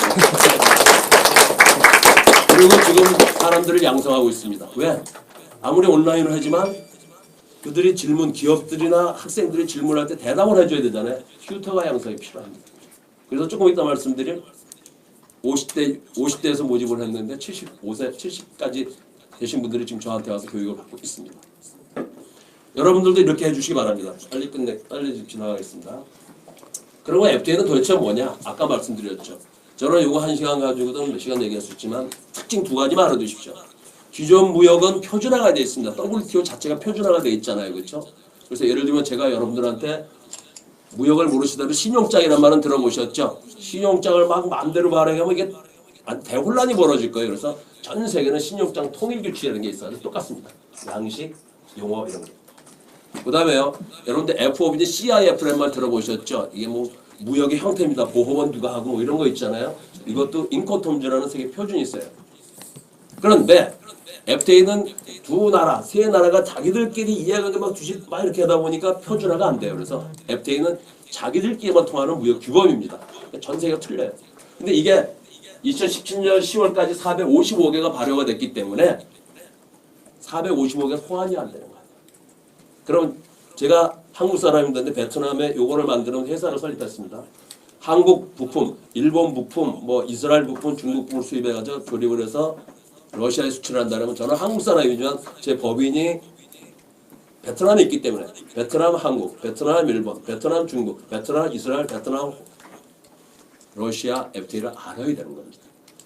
그리고 지금 사람들을 양성하고 있습니다. 왜? 아무리 온라인으로 하지만 그들이 질문, 기업들이나 학생들이 질문할 때 대답을 해줘야 되잖아요. 튜터가 양성이 필요합니다. 그래서 조금 이따 말씀드릴 50대에서 모집을 했는데 75세, 70까지 되신 분들이 지금 저한테 와서 교육을 받고 있습니다. 여러분들도 이렇게 해주시기 바랍니다. 빨리 지나가겠습니다. 그리고 FTA는 도대체 뭐냐? 아까 말씀드렸죠. 저는 이거 1시간 가지고도 몇 시간 얘기할 수 있지만 특징 2가지만 알아두십시오. 기존 무역은 표준화가 되어 있습니다. WTO 자체가 표준화가 되어 있잖아요. 그렇죠? 그래서 예를 들면 제가 여러분들한테 무역을 모르시더라도 신용장이라는 말은 들어보셨죠? 신용장을 막 마음대로 발행하면 이게 대혼란이 벌어질 거예요. 그래서 전 세계는 신용장 통일규칙이라는 게 있어요. 똑같습니다. 양식, 용어 이런 게. 그 다음에요. 여러분들 FOB인지 CIF라는 말 들어보셨죠? 이게 뭐 무역의 형태입니다. 보호원 누가 하고 뭐 이런 거 있잖아요. 이것도 인코톰즈라는 세계 표준이 있어요. 그런데 FTA는 두 나라, 세 나라가 자기들끼리 이해하게 막 이렇게 하다 보니까 표준화가 안 돼요. 그래서 FTA는 자기들끼리만 통하는 무역 규범입니다. 전 세계가 틀려요. 근데 이게 2017년 10월까지 455개가 발효가 됐기 때문에 455개가 호환이 안 되는 거예요. 그럼 제가 한국 사람인데 베트남에 요거를 만드는 회사를 설립했습니다. 한국 부품, 일본 부품, 뭐 이스라엘 부품, 중국 부품을 수입해가지고 조립을 해서 러시아에 수출한다면 저는 한국 사람이지만 제 법인이 베트남에 있기 때문에 베트남 한국, 베트남 일본, 베트남 중국, 베트남 이스라엘, 베트남 러시아 FTA를 알아야 되는 겁니다.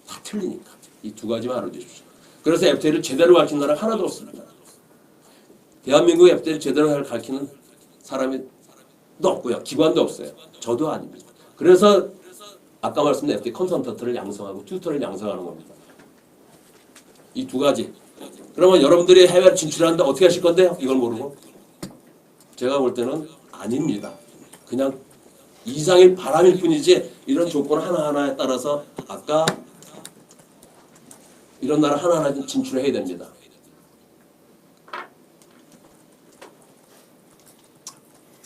다 틀리니까 이 2가지만 알아두십시오. 그래서 FTA를 제대로 가르치는 나라가 하나도 없습니다. 대한민국 FTA를 제대로 가르치는 사람이 없고요. 기관도 없어요. 저도 아닙니다. 그래서 아까 말씀드린 FTA 컨설턴트를 양성하고 튜터를 양성하는 겁니다. 이 2가지. 그러면 여러분들이 해외 진출하는데 어떻게 하실 건데요? 이걸 모르고? 제가 볼 때는 아닙니다. 그냥 이상일 바람일 뿐이지 이런 조건 하나하나에 따라서 아까 이런 나라 하나하나 진출해야 됩니다.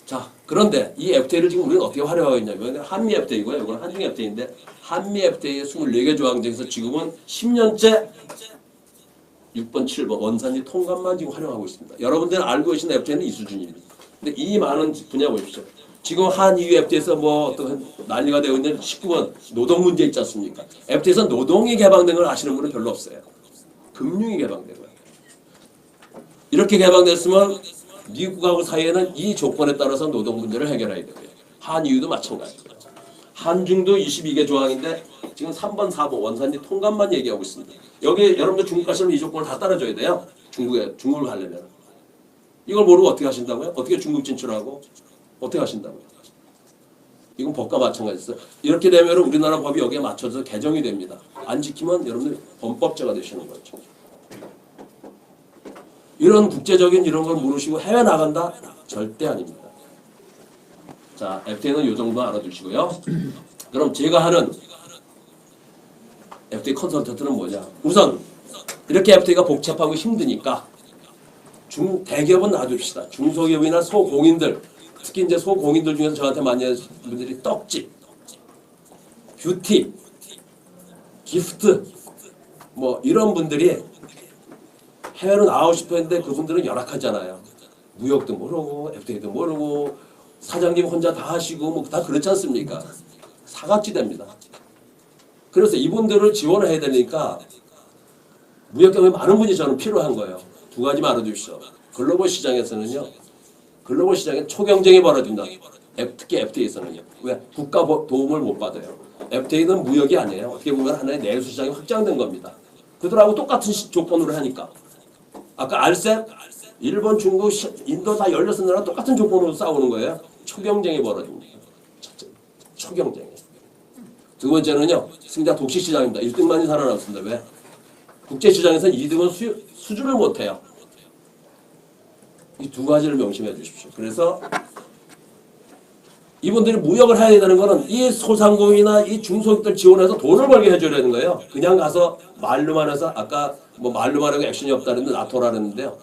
자, 그런데 이 FTA를 지금 우리는 어떻게 활용하고 있냐면 한미 FTA이고요. 이건 한중 FTA인데 한미 FTA의 24개 조항 중에서 지금은 10년째 6번, 7번 원산지 통관만 지금 활용하고 있습니다. 여러분들은 알고 계신 FTA는 이 수준입니다. 근데 이 많은 분야 보십시오. 지금 한EU FTA에서 뭐 어떤 난리가 되고 있는 19번 노동 문제 있지 않습니까? FTA에서 노동이 개방된 걸 아시는 분은 별로 없어요. 금융이 개방된 거예요. 이렇게 개방됐으면 미국하고 사이에는 이 조건에 따라서 노동 문제를 해결해야 되고요. 한EU도 마찬가지고요. 한중도 22개 조항인데 지금 3번, 4번 원산지 통관만 얘기하고 있습니다. 여기 여러분들 중국 가시면 이 조건을 다 따라줘야 돼요. 중국을 가려면. 이걸 모르고 어떻게 하신다고요? 어떻게 중국 진출하고 어떻게 하신다고요? 이건 법과 마찬가지였어요. 이렇게 되면 우리나라 법이 여기에 맞춰서 개정이 됩니다. 안 지키면 여러분들 범법자가 되시는 거죠. 이런 국제적인 이런 걸 모르시고 해외 나간다? 절대 아닙니다. 자, FTA는 이 정도 알아두시고요. 그럼 제가 하는 FTA 컨설턴트는 뭐냐? 우선 이렇게 FTA가 복잡하고 힘드니까 대기업은 놔둡시다. 중소기업이나 소공인들, 특히 이제 소공인들 중에서 저한테 많이 하는 분들이 떡집, 뷰티, 기프트 뭐 이런 분들이 해외로 나가고 싶어 했는데 그분들은 열악하잖아요. 무역도 모르고 FTA도 모르고 사장님 혼자 다 하시고 뭐 다 그렇지 않습니까? 사각지대입니다. 그래서 이분들을 지원을 해야 되니까 무역 경험이 많은 분이 저는 필요한 거예요. 두 가지만 알아두십시오. 글로벌 시장에서는요. 글로벌 시장에 초경쟁이 벌어진다. 특히 FTA에서는요. 왜? 국가 도움을 못 받아요. FTA는 무역이 아니에요. 어떻게 보면 하나의 내수 시장이 확장된 겁니다. 그들하고 똑같은 조건으로 하니까. 아까 알셉, 일본, 중국, 인도 다 16나라 똑같은 조건으로 싸우는 거예요. 초경쟁이 벌어집니다. 초경쟁이. 두 번째는요. 승자 독식 시장입니다. 1등만이 살아남습니다. 왜? 국제시장에서는 2등은 수주를 못해요. 이 두 가지를 명심해 주십시오. 그래서 이분들이 무역을 해야 되는 거는 이 소상공인이나 이 중소기업들 지원해서 돈을 벌게 해줘야 되는 거예요. 그냥 가서 말로만 해서 아까 뭐 말로만 하고 액션이 없다는데 나토라는데요.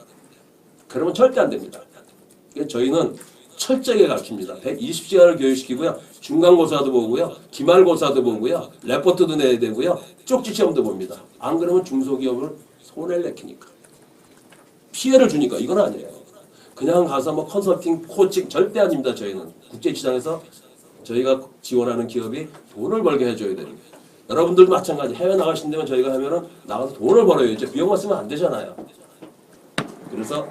그러면 절대 안 됩니다. 그래서 저희는 철저하게 가르칩니다. 120시간을 교육시키고요. 중간고사도 보고요. 기말고사도 보고요. 레포트도 내야 되고요. 쪽지 시험도 봅니다. 안 그러면 중소기업을 손해를 내키니까. 피해를 주니까 이건 아니에요. 그냥 가서 뭐 컨설팅, 코칭 절대 아닙니다. 저희는 국제시장에서 저희가 지원하는 기업이 돈을 벌게 해줘야 됩니다. 여러분들도 마찬가지. 해외 나가신다면 저희가 하면은 나가서 돈을 벌어요. 이제 비용만 쓰면 안 되잖아요. 그래서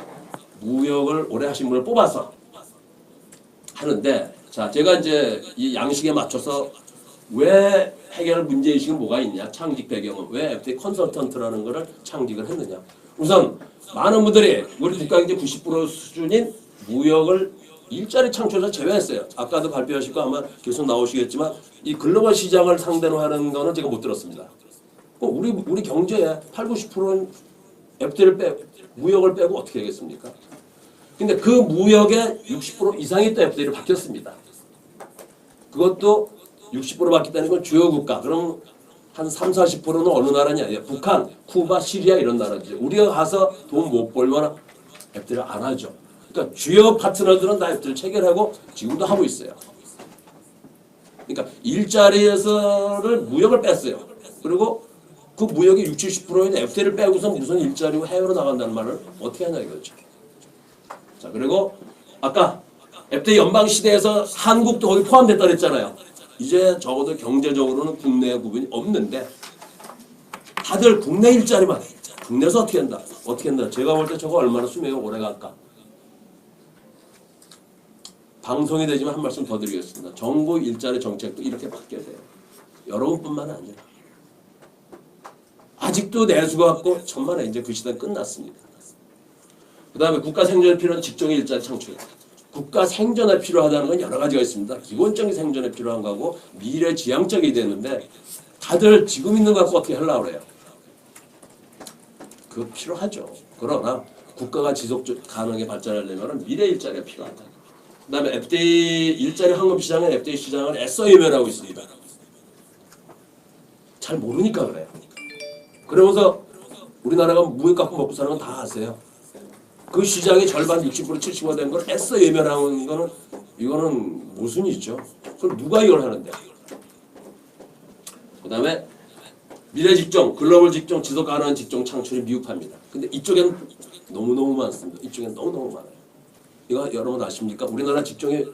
무역을 오래 하신 분을 뽑아서 하는데, 자, 제가 이제 이 양식에 맞춰서 왜 해결할 문제의식은 뭐가 있냐? 창직 배경은 왜 FTA 컨설턴트라는 거를 창직을 했느냐? 우선 많은 분들이 우리 국가 경제 90% 수준인 무역을 일자리 창출에서 제외했어요. 아까도 발표하시고 아마 계속 나오시겠지만 이 글로벌 시장을 상대로 하는 거는 제가 못 들었습니다. 우리 경제의 8, 90%는 FTA를 무역을 빼고 어떻게 하겠습니까? 근데 그 무역의 60% 이상이 또 FTA로 바뀌었습니다. 그것도 60% 바뀌었다는 건 주요 국가. 그럼 한 3, 40%는 어느 나라냐? 북한, 쿠바, 시리아 이런 나라죠. 우리가 가서 돈 못 벌면 FTA를 안 하죠. 그러니까 주요 파트너들은 다 FTA를 체결하고 지금도 하고 있어요. 그러니까 일자리에서를 무역을 뺐어요. 그리고 그 무역의 60, 70%인 FTA를 빼고서 무슨 일자리고 해외로 나간다는 말을 어떻게 하냐 이거죠. 자, 그리고 아까 FTA 연방 시대에서 한국도 거기 포함됐다 그랬잖아요. 이제 적어도 경제적으로는 국내 구분이 없는데 다들 국내 일자리만 국내에서 어떻게 한다? 어떻게 한다? 제가 볼 때 저거 얼마나 수명이 오래 갈까? 방송이 되지만 한 말씀 더 드리겠습니다. 정부 일자리 정책도 이렇게 바뀌어야 돼요. 여러분뿐만 아니라 아직도 내수가 갖고 천만에 이제 그 시대는 끝났습니다. 그 다음에 국가 생존에 필요한 직종의 일자리 창출. 국가 생존에 필요하다는 건 여러 가지가 있습니다. 기본적인 생존에 필요한 거고 미래 지향적이 되는데 다들 지금 있는 거 갖고 어떻게 하려고 그래요? 그거 필요하죠. 그러나 국가가 지속 가능하게 발전하려면 미래 일자리가 필요하다. 그 다음에 FTA 일자리 황금 시장은 FTA 시장을 애써 외면하고 있습니다. 잘 모르니까 그래요. 그러면서 우리나라가 무역 갖고 먹고 사는 건 다 아세요. 그 시장의 절반 60% 70% 된 걸 애써 외면하는 거는 이거는 모순이죠. 그럼 누가 이걸 하는데? 그 다음에 미래 직종, 글로벌 직종, 지속 가능한 직종 창출이 미흡합니다. 근데 이쪽에는 너무너무 많습니다. 이쪽에는 너무너무 많아요. 이거 여러분 아십니까? 우리나라 직종이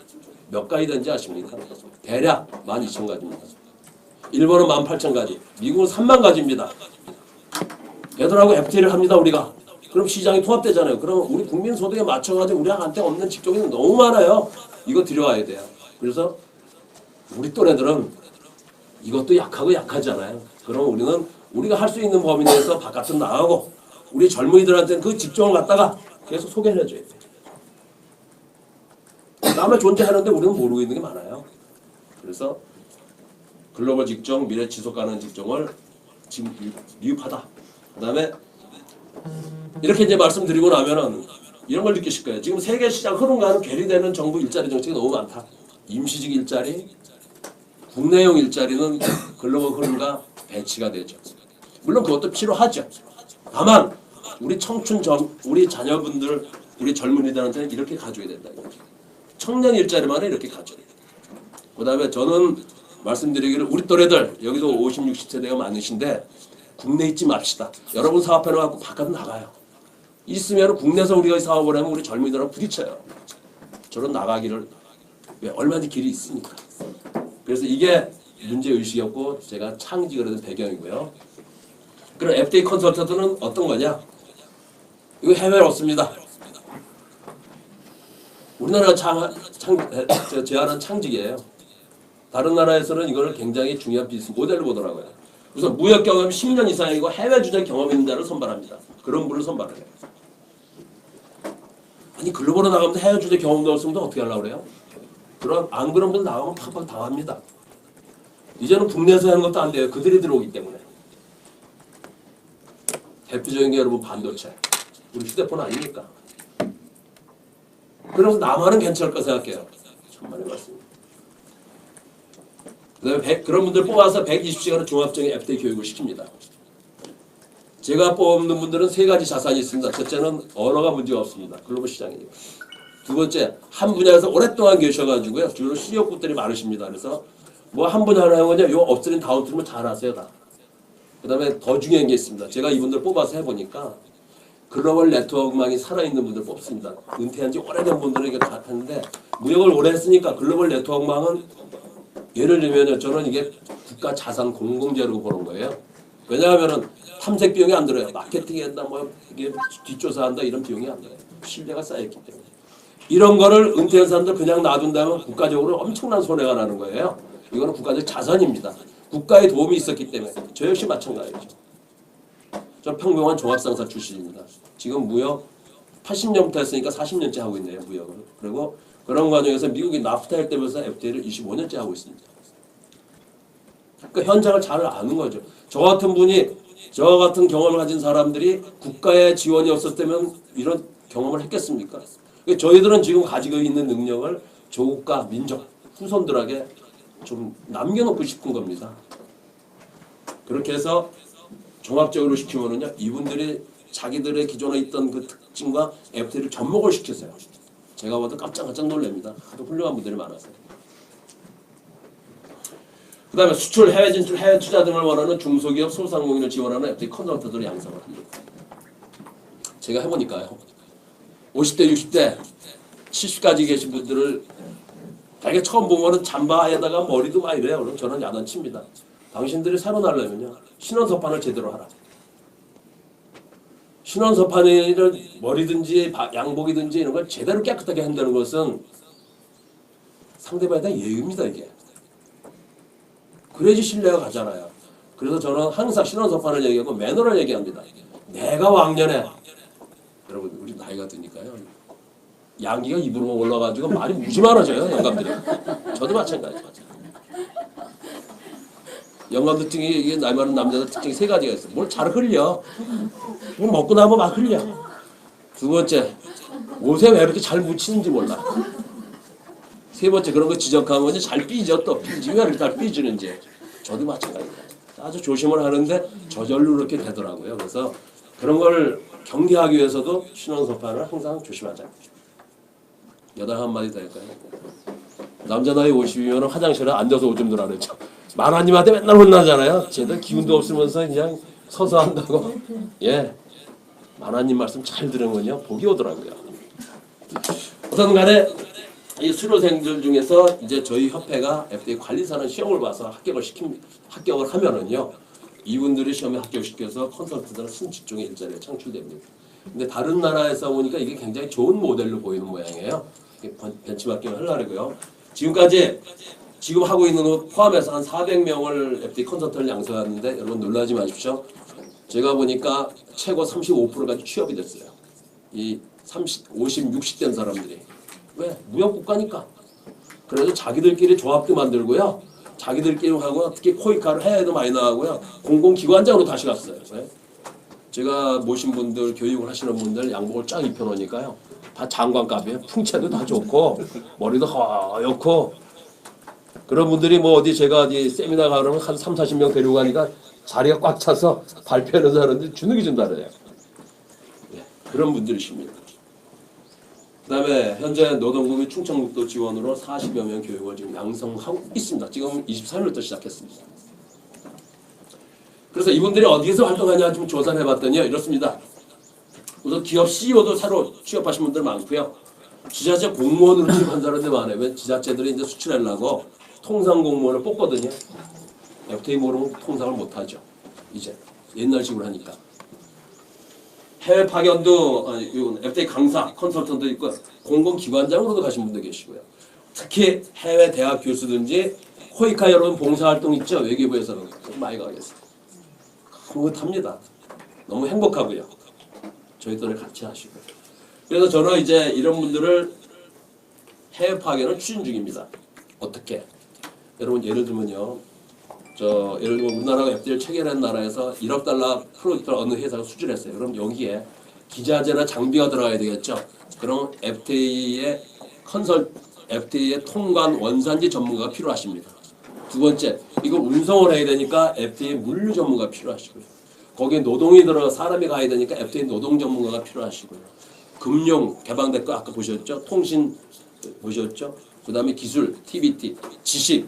몇 가지 되는지 아십니까? 대략 12,000가지입니다. 일본은 18,000가지, 미국은 30,000가지입니다. 얘들하고 FTA를 합니다, 우리가. 그럼 시장이 통합되잖아요. 그럼 우리 국민 소득에 맞춰가지고 우리한테 없는 직종이 너무 많아요. 이거 들여와야 돼요. 그래서 우리 또래들은 이것도 약하고 약하잖아요. 그럼 우리는 우리가 할 수 있는 범위 내에서 바깥으로 나가고 우리 젊은이들한테는 그 직종을 갖다가 계속 소개를 해줘야 돼요. 남의 존재하는데 우리는 모르고 있는 게 많아요. 그래서 글로벌 직종, 미래 지속 가능한 직종을 지금 미흡하다. 그 다음에 이렇게 이제 말씀드리고 나면은 이런 걸 느끼실 거예요. 지금 세계 시장 흐름과는 괴리되는 정부 일자리 정책이 너무 많다. 임시직 일자리, 국내용 일자리는 글로벌 흐름과 배치가 되죠. 물론 그것도 필요하죠. 다만 우리 우리 자녀분들, 우리 젊은이들한테는 이렇게 가져야 된다. 청년 일자리만은 이렇게 가져야 된다. 그다음에 저는 말씀드리기를 우리 또래들 여기도 50, 60세대가 많으신데 국내 있지 맙시다. 여러분 사업해놓고 바깥 나가요. 있으면 국내에서 우리가 사업을 하면 우리 젊은이들하고 부딪혀요. 저런 나가기를 왜 얼마든지 길이 있으니까. 그래서 이게 문제의식이었고 제가 창직을 한 배경이고요. 그럼 FDA 컨설턴트는 어떤 거냐? 이거 해외에 없습니다. 우리나라가 제안한 창직이에요. 다른 나라에서는 이걸 굉장히 중요한 비즈니스 모델로 보더라고요. 우선 무역 경험이 10년 이상이고 해외 주재 경험 있는 자를 선발합니다. 그런 분을 선발해요. 아니 글로벌로 나가면 해외 주재 경험도 없으면 어떻게 하려고 그래요? 안 그런 분 나가면 팍팍 당합니다. 이제는 국내에서 하는 것도 안 돼요. 그들이 들어오기 때문에. 대표적인 게 여러분 반도체. 우리 휴대폰 아닙니까? 그래서 남한은 괜찮을 거 생각해요. 천만의 말씀입니다. 그다음에 그런 분들 뽑아서 120시간의 종합적인 FDA 교육을 시킵니다. 제가 뽑는 분들은 세 가지 자산이 있습니다. 첫째는 언어가 문제가 없습니다. 글로벌 시장이니까. 두 번째, 한 분야에서 오랫동안 계셔가지고요. 주로 실력분들이 많으십니다. 그래서 뭐 한 분야 하나 하면요. 요 업스트림 다운스트림을 잘 하세요 다. 그다음에 더 중요한 게 있습니다. 제가 이분들 뽑아서 해보니까 글로벌 네트워크망이 살아있는 분들 뽑습니다. 은퇴한 지 오래된 분들은 이게 다 하는데 무역을 오래 했으니까 글로벌 네트워크망은 예를 들면 저는 이게 국가 자산 공공재로 보는 거예요. 왜냐하면은 탐색 비용이 안 들어요. 마케팅한다, 뭐 이게 뒷조사한다 이런 비용이 안 들어요. 신뢰가 쌓였기 때문에. 이런 거를 은퇴한 사람들 그냥 놔둔다면 국가적으로 엄청난 손해가 나는 거예요. 이거는 국가적 자산입니다. 국가의 도움이 있었기 때문에 저 역시 마찬가지죠. 저 평범한 종합상사 출신입니다. 지금 무역 80년부터 했으니까 40년째 하고 있네요. 무역을. 그리고 그런 과정에서 미국이 나프타 때면서 FTA를 25년째 하고 있습니다. 그러니까 현장을 잘 아는 거죠. 저 같은 분이 저 같은 경험을 가진 사람들이 국가의 지원이 없었다면 이런 경험을 했겠습니까? 그러니까 저희들은 지금 가지고 있는 능력을 조국과 민족, 후손들에게 좀 남겨놓고 싶은 겁니다. 그렇게 해서 종합적으로 시키면은요, 이분들이 자기들의 기존에 있던 그 특징과 FTA를 접목을 시켰어요. 제가 봐도 깜짝깜짝 놀랍니다. 하도 훌륭한 분들이 많아서요. 그 다음에 수출, 해외 진출, 해외 투자 등을 원하는 중소기업, 소상공인을 지원하는 FTA 컨설턴트를 양성을 합니다. 제가 해보니까요. 50대, 60대, 70까지 계신 분들을 되게 처음 보면은 잠바에다가 머리도 막 이래요. 그럼 저는 야단칩니다. 당신들이 새로 나려면요. 신원서판을 제대로 하라. 신원서판을 머리든지 양복이든지 이런 걸 제대로 깨끗하게 한다는 것은 상대방에 대한 예의입니다. 이게. 그래야지 신뢰가 가잖아요. 그래서 저는 항상 신원서판을 얘기하고 매너를 얘기합니다. 내가 왕년에 여러분 우리 나이가 드니까요. 양기가 입으로 올라가지고 말이 무지 많아져요. 영감들이. 저도 마찬가지죠. 영감들 특징이 이게 나이 많은 남자들 특징이 세 가지가 있어요. 뭘 잘 흘려. 뭘 먹고 나면 막 흘려. 두 번째, 옷에 왜 이렇게 잘 묻히는지 몰라. 세 번째, 그런 거 지적하면 잘 삐져. 또 삐지. 왜 이렇게 잘 삐지는지. 저도 마찬가지입니다. 아주 조심을 하는데 저절로 그렇게 되더라고요. 그래서 그런 걸 경계하기 위해서도 신원서판을 항상 조심하자. 여덟 한마디 더 할까요? 남자 나이 50이면 화장실에 앉아서 오줌 누라 그랬죠. 만화님한테 맨날 혼나잖아요. 쟤들 기운도 없으면서 그냥 서서 한다고. 예, 만화님 말씀 잘 들으면요 복이 오더라고요. 어떤 간에 이 수료생들 중에서 이제 저희 협회가 FDA 관리사는 시험을 봐서 합격을 하면은요 이분들이 시험에 합격시켜서 컨설턴트나 순직종의 일자리가 창출됩니다. 근데 다른 나라에서 보니까 이게 굉장히 좋은 모델로 보이는 모양이에요. 벤치마킹을 하려고요. 지금까지 지금 하고 있는 거 포함해서 한 400명을 FDA 컨설턴트를 양성하는데 여러분 놀라지 마십시오. 제가 보니까 최고 35%까지 취업이 됐어요. 이 50, 60된 사람들이. 왜? 무역국가니까. 그래서 자기들끼리 조합도 만들고요. 자기들끼리 하고 특히 코이카를 해외에도 많이 나가고요. 공공기관장으로 다시 갔어요. 왜? 제가 모신 분들, 교육을 하시는 분들 양복을 쫙 입혀놓으니까요. 다 장관급이에요. 풍채도 다 좋고 머리도 하얗고 그런 분들이 뭐 어디 제가 어디 세미나 가려면 한 3, 40명 데리고 가니까 자리가 꽉 차서 발표하는 사람들이 주눅이 준다 그래요. 그런 분들이십니다. 그다음에 현재 노동부의 충청북도 지원으로 40여 명 교육을 지금 양성하고 있습니다. 지금 23일부터 시작했습니다. 그래서 이분들이 어디에서 활동하냐 좀 조사를 해봤더니요, 이렇습니다. 우선 기업 CEO도 새로 취업하신 분들 많고요. 지자체 공무원으로 취업한 사람들 많아요. 왜 지자체들이 이제 수출하려고 통상 공무원을 뽑거든요. FTA 모르면 통상을 못하죠. 이제 옛날식으로 하니까. 해외 파견도 FTA 강사, 컨설턴트 있고 공공기관장으로도 가신 분도 계시고요. 특히 해외 대학 교수든지 코이카 여러분 봉사활동 있죠? 외교부에서는 많이 가겠어요. 흐뭇합니다. 너무 행복하고요. 저희들을 같이 하시고. 그래서 저는 이제 이런 분들을 해외 파견을 추진 중입니다. 어떻게? 여러분 예를 들면요. 예를 들면 우리나라가 FTA를 체결한 나라에서 1억 달러 프로젝트를 어느 회사가 수주했어요. 그럼 여기에 기자재나 장비가 들어가야 되겠죠. 그럼 FTA의 FTA의 통관 원산지 전문가가 필요하십니다. 두 번째, 이걸 운송을 해야 되니까 FTA 물류 전문가가 필요하시고요. 거기에 노동이 들어가 사람이 가야 되니까 FTA 노동 전문가가 필요하시고요. 금융 개방됐고 아까 보셨죠? 통신 보셨죠? 그 다음에 기술, TBT, 지식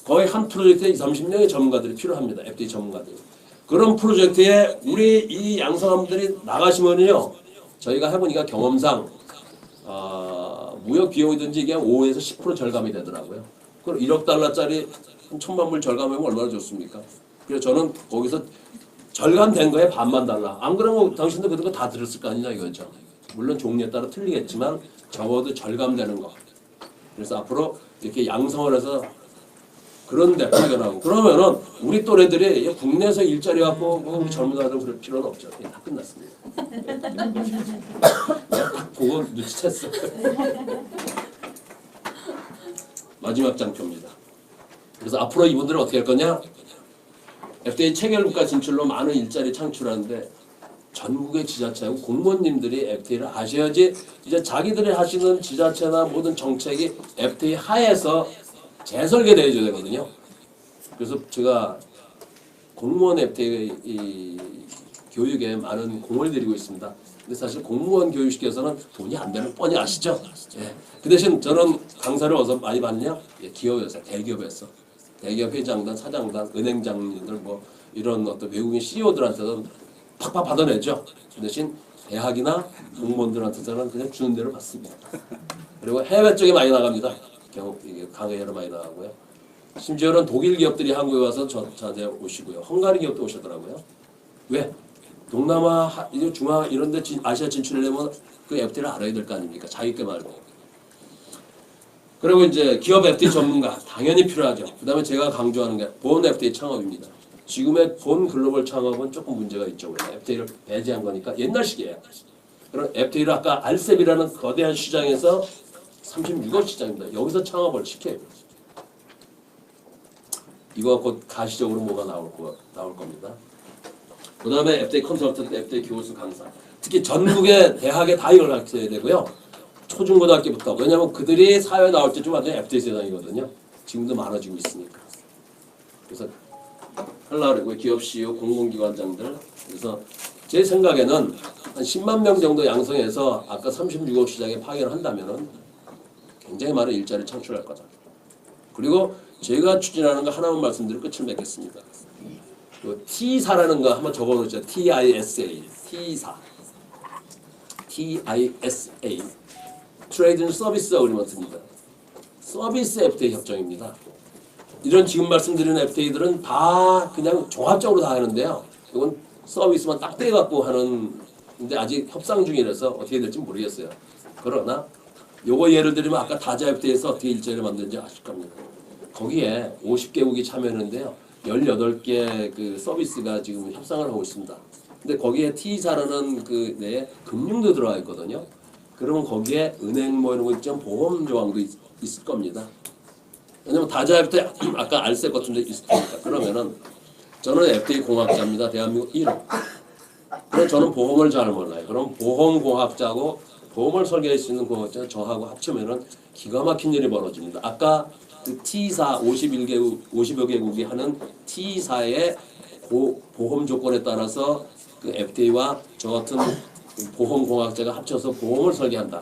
거의 한 프로젝트에 20-30명의 전문가들이 필요합니다. FTA 전문가들. 그런 프로젝트에 우리 이 양성한 분들이 나가시면요. 저희가 해보니까 경험상 무역 비용이든지 이게 5에서 10% 절감이 되더라고요. 그럼 1억 달러짜리 한 1,000만 불 절감하면 얼마나 좋습니까? 그래서 저는 거기서 절감된 거에 반만 달라. 안 그러면 당신도 그런 거 다 들었을 거 아니냐 이거죠. 물론 종류에 따라 틀리겠지만 적어도 절감되는 거. 그래서 앞으로 이렇게 양성을 해서 그런 데 파견하고 그러면은 우리 또래들이 국내에서 일자리 갖고 우리 젊은 아들 그럴 필요는 없죠. 다 끝났습니다. 딱 보고 눈치챘어요. 마지막 장표입니다. 그래서 앞으로 이분들은 어떻게 할 거냐? FTA 체결국가 진출로 많은 일자리 창출하는데 전국의 지자체하고 공무원님들이 FTA를 아셔야지 이제 자기들이 하시는 지자체나 모든 정책이 FTA 하에서 재설계되어야 되거든요. 그래서 제가 공무원 FTA 이 교육에 많은 공을 들이고 있습니다. 근데 사실 공무원 교육시켜서는 돈이 안 되는 뻔히 아시죠? 예. 그 대신 저는 강사를 어디서 많이 받냐? 예, 기업에서, 대기업에서. 대기업 회장단, 사장단, 은행장님들 뭐 이런 어떤 외국인 CEO들한테도 팍팍 받아내죠. 그 대신 대학이나 공무원들한테는 그냥 주는 대로 받습니다. 그리고 해외 쪽에 많이 나갑니다. 강의하러 많이 나가고요. 심지어는 독일 기업들이 한국에 와서 저한테 오시고요. 헝가리 기업도 오시더라고요. 왜? 동남아, 중앙 이런 데 아시아 진출하려면 그 FTA를 알아야 될 거 아닙니까? 자기 게 말고. 그리고 이제 기업 FTA 전문가 당연히 필요하죠. 그 다음에 제가 강조하는 게 본 FTA 창업입니다. 지금의 본 글로벌 창업은 조금 문제가 있죠. FTA를 배제한 거니까 옛날식이에요. 그럼 FTA를 아까 RCEP이라는 거대한 시장에서 36억 시장입니다. 여기서 창업을 시켜요. 이거 곧 가시적으로 뭐가 나올 겁니다. 그 다음에 FTA 컨설턴트, FTA 교수 강사. 특히 전국의 대학에 다 이걸 가르쳐야 되고요. 초중고등학교부터. 왜냐하면 그들이 사회에 나올 때쯤 완전히 FTA 세상이거든요. 지금도 많아지고 있으니까. 그래서 하려고 그러고 기업 CEO, 공공기관장들. 그래서 제 생각에는 한 10만 명 정도 양성해서 아까 36억 시장에 파견을 한다면은 굉장히 많은 일자리를 창출할 거다. 그리고 제가 추진하는 거 하나만 말씀드리고 끝을 맺겠습니다. T사라는 거 한번 적어놓죠. TISA. T사. TISA. 트레이드 앤 서비스 어그리먼트입니다. 서비스 FTA 협정입니다. 이런 지금 말씀드리는 FTA들은 다 그냥 종합적으로 다 하는데요. 이건 서비스만 딱 떼갖고 하는 근데 아직 협상 중이라서 어떻게 될지 모르겠어요. 그러나 요거 예를 들면 아까 다자 FTA에서 어떻게 일자리를 만드는지 아실 겁니다. 거기에 50개국이 참여했는데요. 18개 그 서비스가 지금 협상을 하고 있습니다. 근데 거기에 T사라는 그 내에 금융도 들어가 있거든요. 그러면 거기에 은행 뭐 이런 거 있죠. 보험 조항도 있을 겁니다. 왜냐면 다자 FTA 아까 RCEP 같은 데 있을 테니까. 그러면은 저는 FTA 공학자입니다. 대한민국 1호. 그럼 저는 보험을 잘 몰라요. 그럼 보험공학자고 보험을 설계할 수 있는 공학자 저하고 합치면은 기가 막힌 일이 벌어집니다. 아까 그 T사 50여 개국이 하는 T사의 보험 조건에 따라서 그 FTA와 저 같은 보험공학자가 합쳐서 보험을 설계한다.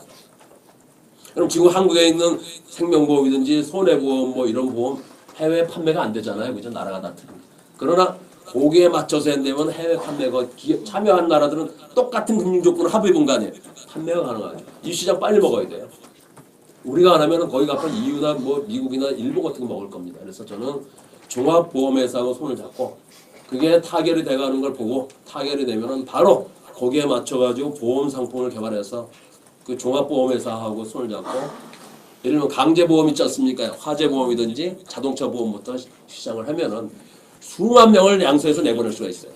그럼 지금 한국에 있는 생명보험이든지 손해보험 뭐 이런 보험 해외 판매가 안 되잖아요. 그죠? 나라가 다 틀립니다. 그러나 거기에 맞춰서 한다면 해외 판매가 참여한 나라들은 똑같은 금융 조건을 합의본 거 아니에요. 판매가 가능하죠. 이 시장 빨리 먹어야 돼요. 우리가 안 하면은 거기 가서 EU나 뭐 미국이나 일본 같은 거 먹을 겁니다. 그래서 저는 종합보험회사하고 손을 잡고 그게 타결이 돼가는 걸 보고 타결이 되면은 바로 거기에 맞춰가지고 보험 상품을 개발해서 그 종합보험회사하고 손을 잡고 예를 들면 강제보험 있지 않습니까? 화재보험이든지 자동차 보험부터 시작을 하면은 수만 명을 양수해서 내보낼 수가 있어요.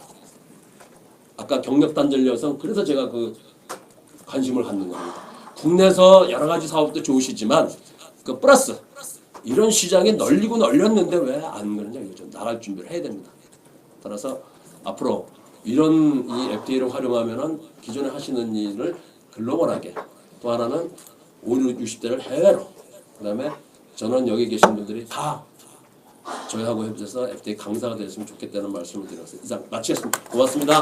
아까 경력단절 여성 그래서 제가 그 관심을 갖는 겁니다. 국내에서 여러 가지 사업도 좋으시지만 그 플러스 이런 시장이 널리고 널렸는데 왜 안 그러냐 이거죠. 나갈 준비를 해야 됩니다. 따라서 앞으로 이런 이 FTA를 활용하면은 기존에 하시는 일을 글로벌하게 또 하나는 50, 60대를 해외로 그다음에 저는 여기 계신 분들이 다 저희하고 협조해서 FTA 강사가 됐으면 좋겠다는 말씀을 드렸어요. 이상 마치겠습니다. 고맙습니다.